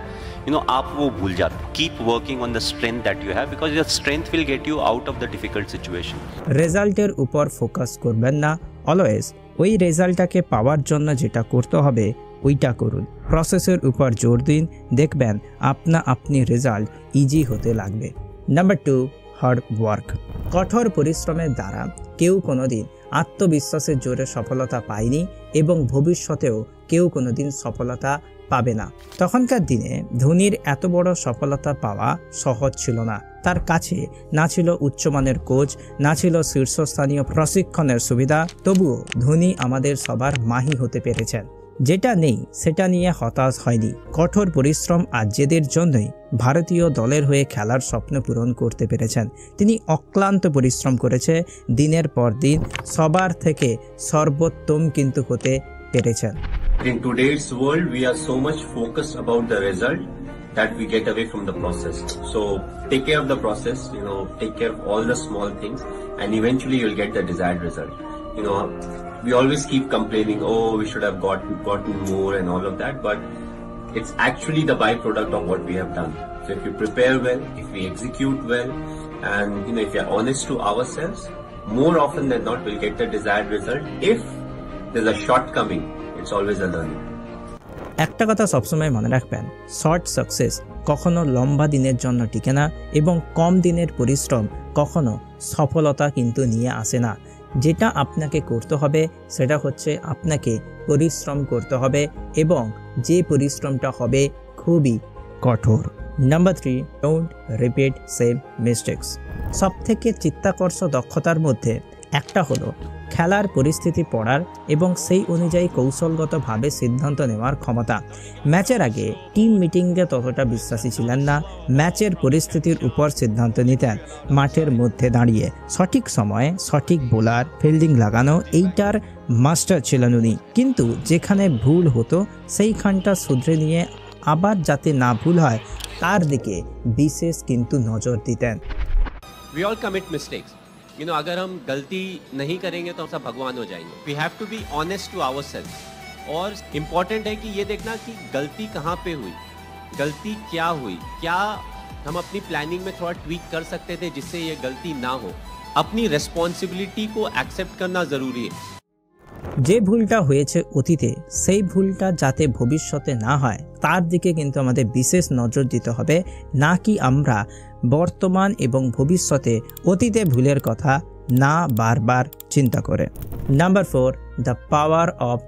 आप वो भूल जाते हो। Keep working on the strength that you have because your strength will get you out of the difficult situation. রেজাল্টের উপর ফোকাস করবেন না, অলওয়েজ ওই রেজাল্টটাকে পাওয়ার জন্য যেটা করতে হবে ওইটা করুন। প্রসেসের উপর জোর দিন, দেখবেন আপনি রেজাল্ট ইজি হতে লাগবে। Number 2, hard work. কঠোর পরিশ্রমের দ্বারা কেউ কোনোদিন আত্মবিশ্বাসের জোরে সফলতা পায়নি এবং ভবিষ্যতেও কেউ কোনোদিন সফলতা পাবে না। তখনকার দিনে ধোনির এত বড় সফলতা পাওয়া সহজ ছিল না। তার কাছে না ছিল উচ্চমানের কোচ, না ছিল শীর্ষস্থানীয় প্রশিক্ষণের সুবিধা, তবুও ধোনি আমাদের সবার মাহি হতে পেরেছেন। যেটা নেই সেটা নিয়ে হতাশ হয়নি। কঠোর পরিশ্রম আর জেদের জন্যই ভারতীয় দলের হয়ে খেলার স্বপ্ন পূরণ করতে পেরেছেন। তিনি অক্লান্ত পরিশ্রম করেছে, দিনের পর দিন সবার থেকে সর্বোত্তম কিন্তু হতে পেরেছেন। In today's world, we are so much focused about the result that we get away from the process. So take care of the process, take care of all the small things, and eventually you'll get the desired result. We always keep complaining, oh, we should have gotten more and all of that, but it's actually the byproduct of what we have done. So if you prepare well, if we execute well, and if we are honest to ourselves, more often than not we'll get the desired result. If there's a shortcoming, it's always a learning. একটা কথা সবসময় মনে রাখবেন, short success কখনো লম্বা দিনের জন্য টিকে না এবং কম দিনের পরিশ্রম কখনো সফলতা কিন্তু নিয়ে আসে না। যেটা আপনাকে করতে হবে সেটা হচ্ছে আপনাকে পরিশ্রম করতে হবে এবং যে পরিশ্রমটা হবে খুবই কঠোর। Number 3, don't repeat same mistakes. সবথেকে চিত্তাকর্ষক দক্ষতার মধ্যে একটা হলো খেলার পরিস্থিতি পড়ার এবং সেই অনুযায়ী কৌশলগতভাবে সিদ্ধান্ত নেওয়ার ক্ষমতা। ম্যাচের আগে টিম মিটিংয়ে ততটা বিশ্বাসী ছিলেন না, ম্যাচের পরিস্থিতির উপর সিদ্ধান্ত নিতেন। মাঠের মধ্যে দাঁড়িয়ে সঠিক সময়ে সঠিক বোলার ফিল্ডিং লাগানো এইটার মাস্টার ছিলেন উনি। কিন্তু যেখানে ভুল হতো সেইখানটা শুধরে নিয়ে আবার যাতে না ভুল হয় তার দিকে বিশেষ কিন্তু নজর দিতেন। We all commit mistakes. अगर हम गलती नहीं करेंगे तो हम सब भगवान हो जाएंगे। We have to be honest to ourselves. और इम्पॉर्टेंट है कि ये देखना कि गलती कहाँ पे हुई, गलती क्या हुई, क्या हम अपनी प्लानिंग में थोड़ा ट्वीक कर सकते थे जिससे ये गलती ना हो। अपनी रेस्पॉन्सिबिलिटी को एक्सेप्ट करना ज़रूरी है। যে ভুলটা হয়েছে অতীতে সেই ভুলটা যাতে ভবিষ্যতে না হয় তার দিকে কিন্তু আমাদের বিশেষ নজর দিতে হবে, না কি আমরা বর্তমান এবং ভবিষ্যতে অতীতে ভুলের কথা না বারবার চিন্তা করে। Number 4, the power of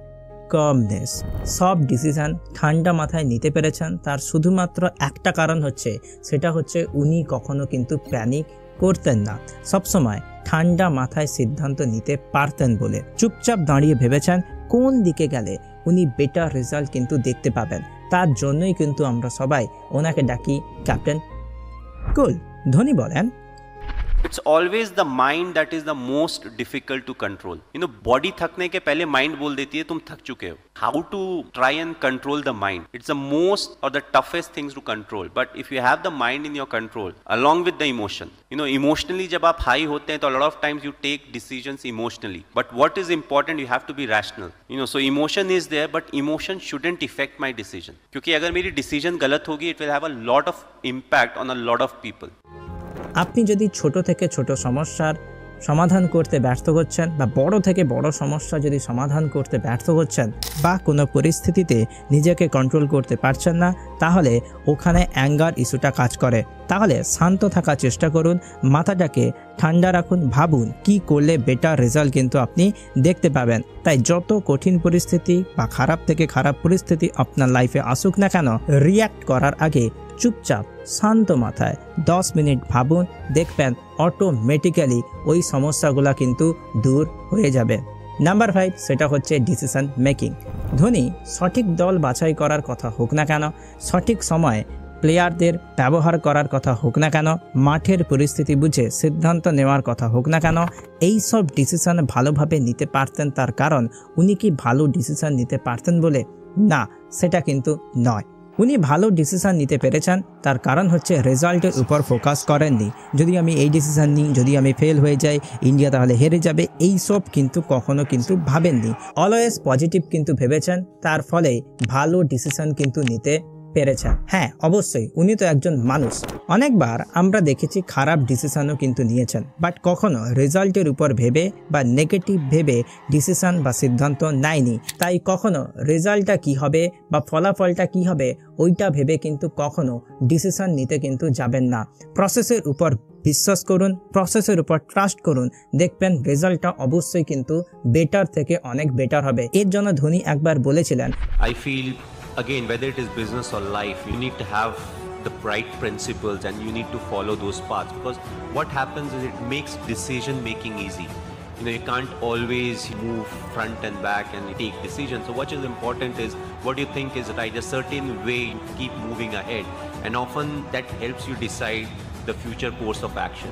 calmness. সব ডিসিশন ঠান্ডা মাথায় নিতে পেরেছেন, তার শুধুমাত্র একটা কারণ হচ্ছে, সেটা হচ্ছে উনি কখনো কিন্তু প্যানিক করতেন না, সবসময় ঠান্ডা মাথায় সিদ্ধান্ত নিতে পারতেন বলে চুপচাপ দাঁড়িয়ে ভেবেছেন কোন দিকে গেলে উনি বেটার রেজাল্ট কিন্তু দেখতে পাবেন। তার জন্যই কিন্তু আমরা সবাই ওনাকে ডাকি ক্যাপ্টেন কুল। ধোনি বলেন, It's always the mind that is the most difficult to control. Body थकने के पहले mind बोल देती है तुम थक चुके हो. How to try and control the mind? It's the most or the toughest things to control. But if you have the mind in your control, along with the emotion, emotionally जब आप high होते हैं तो a lot of times you take decisions emotionally. But what is important? You have to be rational. So emotion is there, but emotion shouldn't affect my decision. क्योंकि अगर मेरी decision गलत होगी, it will have a lot of impact on a lot of people. আপনি যদি ছোট থেকে ছোট সমস্যার সমাধান করতে ব্যর্থ হচ্ছেন বা বড় থেকে বড় সমস্যা যদি সমাধান করতে ব্যর্থ হচ্ছেন বা কোনো পরিস্থিতিতে নিজেকে কন্ট্রোল করতে পারছেন না, তাহলে ওখানে অ্যাঙ্গার ইস্যুটা কাজ করে। তাহলে শান্ত থাকার চেষ্টা করুন, মাথাটাকে ঠান্ডা রাখুন, ভাবুন কি করলে বেটার রেজাল্ট কিন্তু আপনি দেখতে পাবেন। তাই যত কঠিন পরিস্থিতি বা খারাপ থেকে খারাপ পরিস্থিতি আপনার লাইফে আসুক না কেন, রিয়্যাক্ট করার আগে চুপচাপ শান্ত মাথায় 10 মিনিট ভাবুন, দেখবেন অটোমেটিক্যালি ওই সমস্যাগুলো কিন্তু দূর হয়ে যাবে। নাম্বার 5, সেটা হচ্ছে ডিসিশন মেকিং। ধোনি সঠিক দল বাছাই করার কথা হোক না কেন, সঠিক সময়ে প্লেয়ারদের ব্যবহার করার কথা হোক না কেন, মাঠের পরিস্থিতি বুঝে সিদ্ধান্ত নেওয়ার কথা হোক না কেন, এই সব ডিসিশন ভালোভাবে নিতে পারতেন। তার কারণ উনি কি ভালো ডিসিশন নিতে পারতেন বলে? না, সেটা কিন্তু নয়। উনি ভালো ডিসিশন নিতে পেরেছেন, তার কারণ হচ্ছে রেজাল্টের উপর ফোকাস করেননি। যদি আমি এই ডিসিশন নিই, যদি আমি ফেল হয়ে যাই, ইন্ডিয়া তাহলে হেরে যাবে, এই সব কিন্তু কখনো কিন্তু ভাবেননি। অলওয়েজ পজিটিভ কিন্তু ভেবেছেন, তার ফলে ভালো ডিসিশন কিন্তু নিতে পেরেছেন। হ্যাঁ অবশ্যই উনি তো একজন মানুষ, অনেকবার আমরা দেখেছি খারাপ ডিসিশনও কিন্তু নিয়েছেন, বাট কখনো রেজাল্টের উপর ভেবে বা নেগেটিভ ভেবে ডিসিশন বা সিদ্ধান্ত নেয়নি। তাই কখনো রেজাল্টটা কি হবে বা ফলাফলটা কি হবে ওইটা ভেবে কিন্তু কখনো ডিসিশন নিতে কিন্তু যাবেন না। প্রসেসের উপর বিশ্বাস করুন, প্রসেসের উপর ট্রাস্ট করুন, দেখবেন রেজাল্টটা অবশ্যই কিন্তু বেটার থেকে অনেক বেটার হবে। এর জন্য ধোনি একবার বলেছিলেন, I feel again whether it is business or life, you need to have the right principles and you need to follow those paths, because what happens is it makes decision making easy. You know, you can't always move front and back and take decisions. So what is important is what you think is right, a certain way you keep moving ahead, and often that helps you decide the future course of action.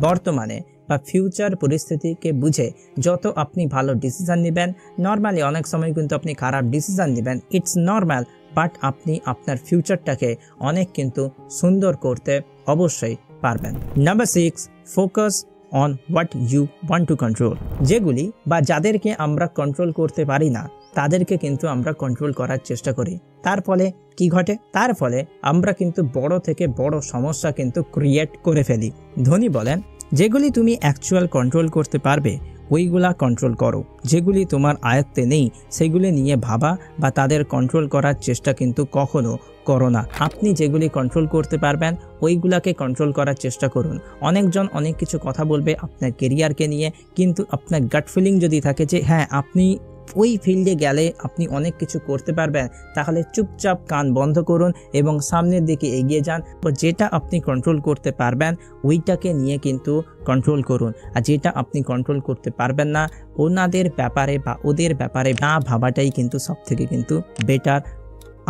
বর্তমানে বা future পরিস্থিতিকে বুঝে যত আপনি ভালো decision নেবেন, normally অনেক সময় কিন্তু আপনি খারাপ ডিসিশন নেবেন, ইটস নর্মাল, বাট আপনি আপনার ফিউচারটাকে অনেক কিন্তু সুন্দর করতে অবশ্যই পারবেন। Number 6, focus on what you want to control. যেগুলি বা যাদেরকে আমরা কন্ট্রোল করতে পারি না তাদেরকে কিন্তু আমরা কন্ট্রোল করার চেষ্টা করি। তার ফলে কি ঘটে? তার ফলে আমরা কিন্তু বড় থেকে বড় সমস্যা কিন্তু ক্রিয়েট করে ফেলি। ধোনি বলেন, যেগুলি তুমি অ্যাকচুয়াল কন্ট্রোল করতে পারবে ওইগুলা কন্ট্রোল করো, যেগুলি তোমার আয়ত্তে নেই সেগুলি নিয়ে ভাবা বা তাদের কন্ট্রোল করার চেষ্টা কিন্তু কখনো করো না। আপনি যেগুলি কন্ট্রোল করতে পারবেন ওইগুলাকে কন্ট্রোল করার চেষ্টা করুন। অনেকজন অনেক কিছু কথা বলবে আপনার কেরিয়ারকে নিয়ে, কিন্তু আপনার গাট ফিলিং যদি থাকে যে হ্যাঁ আপনি ওই ফিল্ডে গেলে আপনি অনেক কিছু করতে পারবেন, তাহলে চুপচাপ কান বন্ধ করুন এবং সামনের দিকে এগিয়ে যান। ও যেটা আপনি কন্ট্রোল করতে পারবেন ওইটাকে নিয়ে কিন্তু কন্ট্রোল করুন, আর যেটা আপনি কন্ট্রোল করতে পারবেন না ওনাদের ব্যাপারে বা ওদের ব্যাপারে না ভাবাটাই কিন্তু সব থেকে কিন্তু বেটার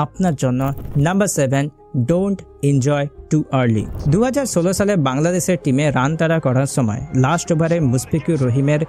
আপনার জন্য। Number 7, don't enjoy too early. 2016 সালে বাংলাদেশের টিমে রান তাড়া করার সময় লাস্ট ওভারে মুশফিকুর রহিমের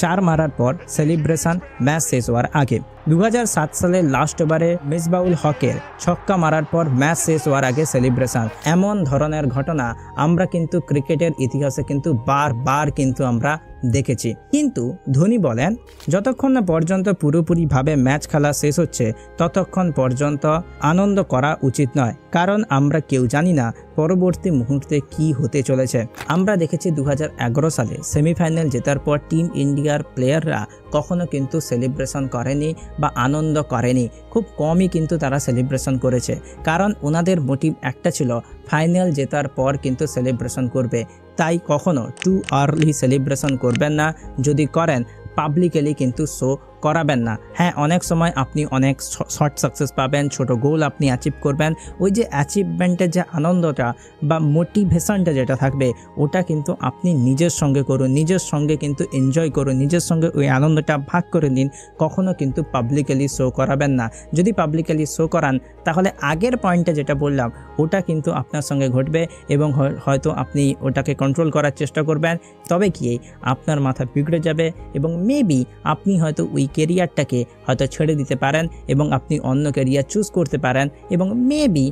4 মারার পর সেলিব্রেশন ম্যাচ শেষ হওয়ার আগে। 2007 সালে লাস্ট ওভারে মিসবাউল হকের ছক্কা মারার পর ম্যাচ শেষ হওয়ার আগে সেলিব্রেশন। এমন ধরনের ঘটনা আমরা কিন্তু ক্রিকেটের ইতিহাসে কিন্তু বারবার কিন্তু আমরা দেখেছি। কিন্তু ধোনি বলেন, যতক্ষণ না পর্যন্ত পুরোপুরিভাবে ম্যাচ খেলা শেষ হচ্ছে ততক্ষণ পর্যন্ত আনন্দ করা উচিত নয়, কারণ আমরা কেউ জানি না পরবর্তী মুহূর্তে কি হতে চলেছে। আমরা দেখেছি 2011 সালে সেমিফাইনাল জেতার পর টিম ইন্ডিয়ার প্লেয়াররা কখনো কিন্তু সেলিব্রেশন করেনি বা আনন্দ করেনি, খুব কমই কিন্তু তারা সেলিব্রেশন করেছে, কারণ ওনাদের মোটিভ একটা ছিল ফাইনাল জেতার পর কিন্তু সেলিব্রেশন করবে। তাই কখনো টু আর্লি সেলিব্রেশন করবেন না, যদি করেন পাবলিকলি কিন্তু শো করাবেন না। হ্যাঁ অনেক সময় আপনি অনেক শর্ট সাকসেস পাবেন, ছোট গোল আপনি অ্যাচিভ করবেন, ওই যে অ্যাচিভমেন্টের যে আনন্দটা বা মোটিভেশনটা যেটা থাকবে ওটা কিন্তু আপনি নিজের সঙ্গে করুন, নিজের সঙ্গে কিন্তু এনজয় করুন, নিজের সঙ্গে ওই আনন্দটা ভাগ করে নিন, কখনো কিন্তু পাবলিকলি শো করাবেন না। যদি পাবলিকলি শো করান তাহলে আগের পয়েন্টে যেটা বললাম ওটা কিন্তু আপনার সঙ্গে ঘটবে এবং হয়তো আপনি ওটাকে কন্ট্রোল করার চেষ্টা করবেন, তবে কি আপনার মাথা বিগড়ে যাবে এবং মেবি আপনি হয়তো ওই কেরিয়ারটাকে হয়তো ছেড়ে দিতে পারেন এবং আপনি অন্য কেরিয়ার চুজ করতে পারেন, এবং মেবি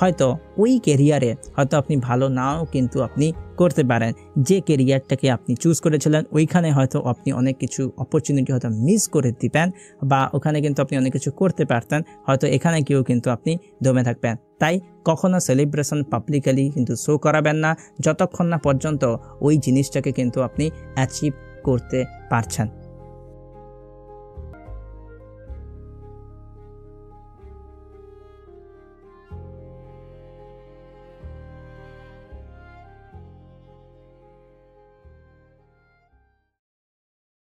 হয়তো ওই কেরিয়ারে হয়তো আপনি ভালো নাও কিন্তু আপনি করতে পারেন। যে কেরিয়ারটাকে আপনি চুজ করেছিলেন ওইখানে হয়তো আপনি অনেক কিছু অপরচুনিটি হয়তো মিস করে দিবেন, বা ওখানে কিন্তু আপনি অনেক কিছু করতে পারতেন, হয়তো এখানে কেউ কিন্তু আপনি দমে থাকবেন। তাই কখনো সেলিব্রেশন পাবলিকলি কিন্তু শো করাবেন না যতক্ষণ না পর্যন্ত ওই জিনিসটাকে কিন্তু আপনি অ্যাচিভ করতে পারছেন।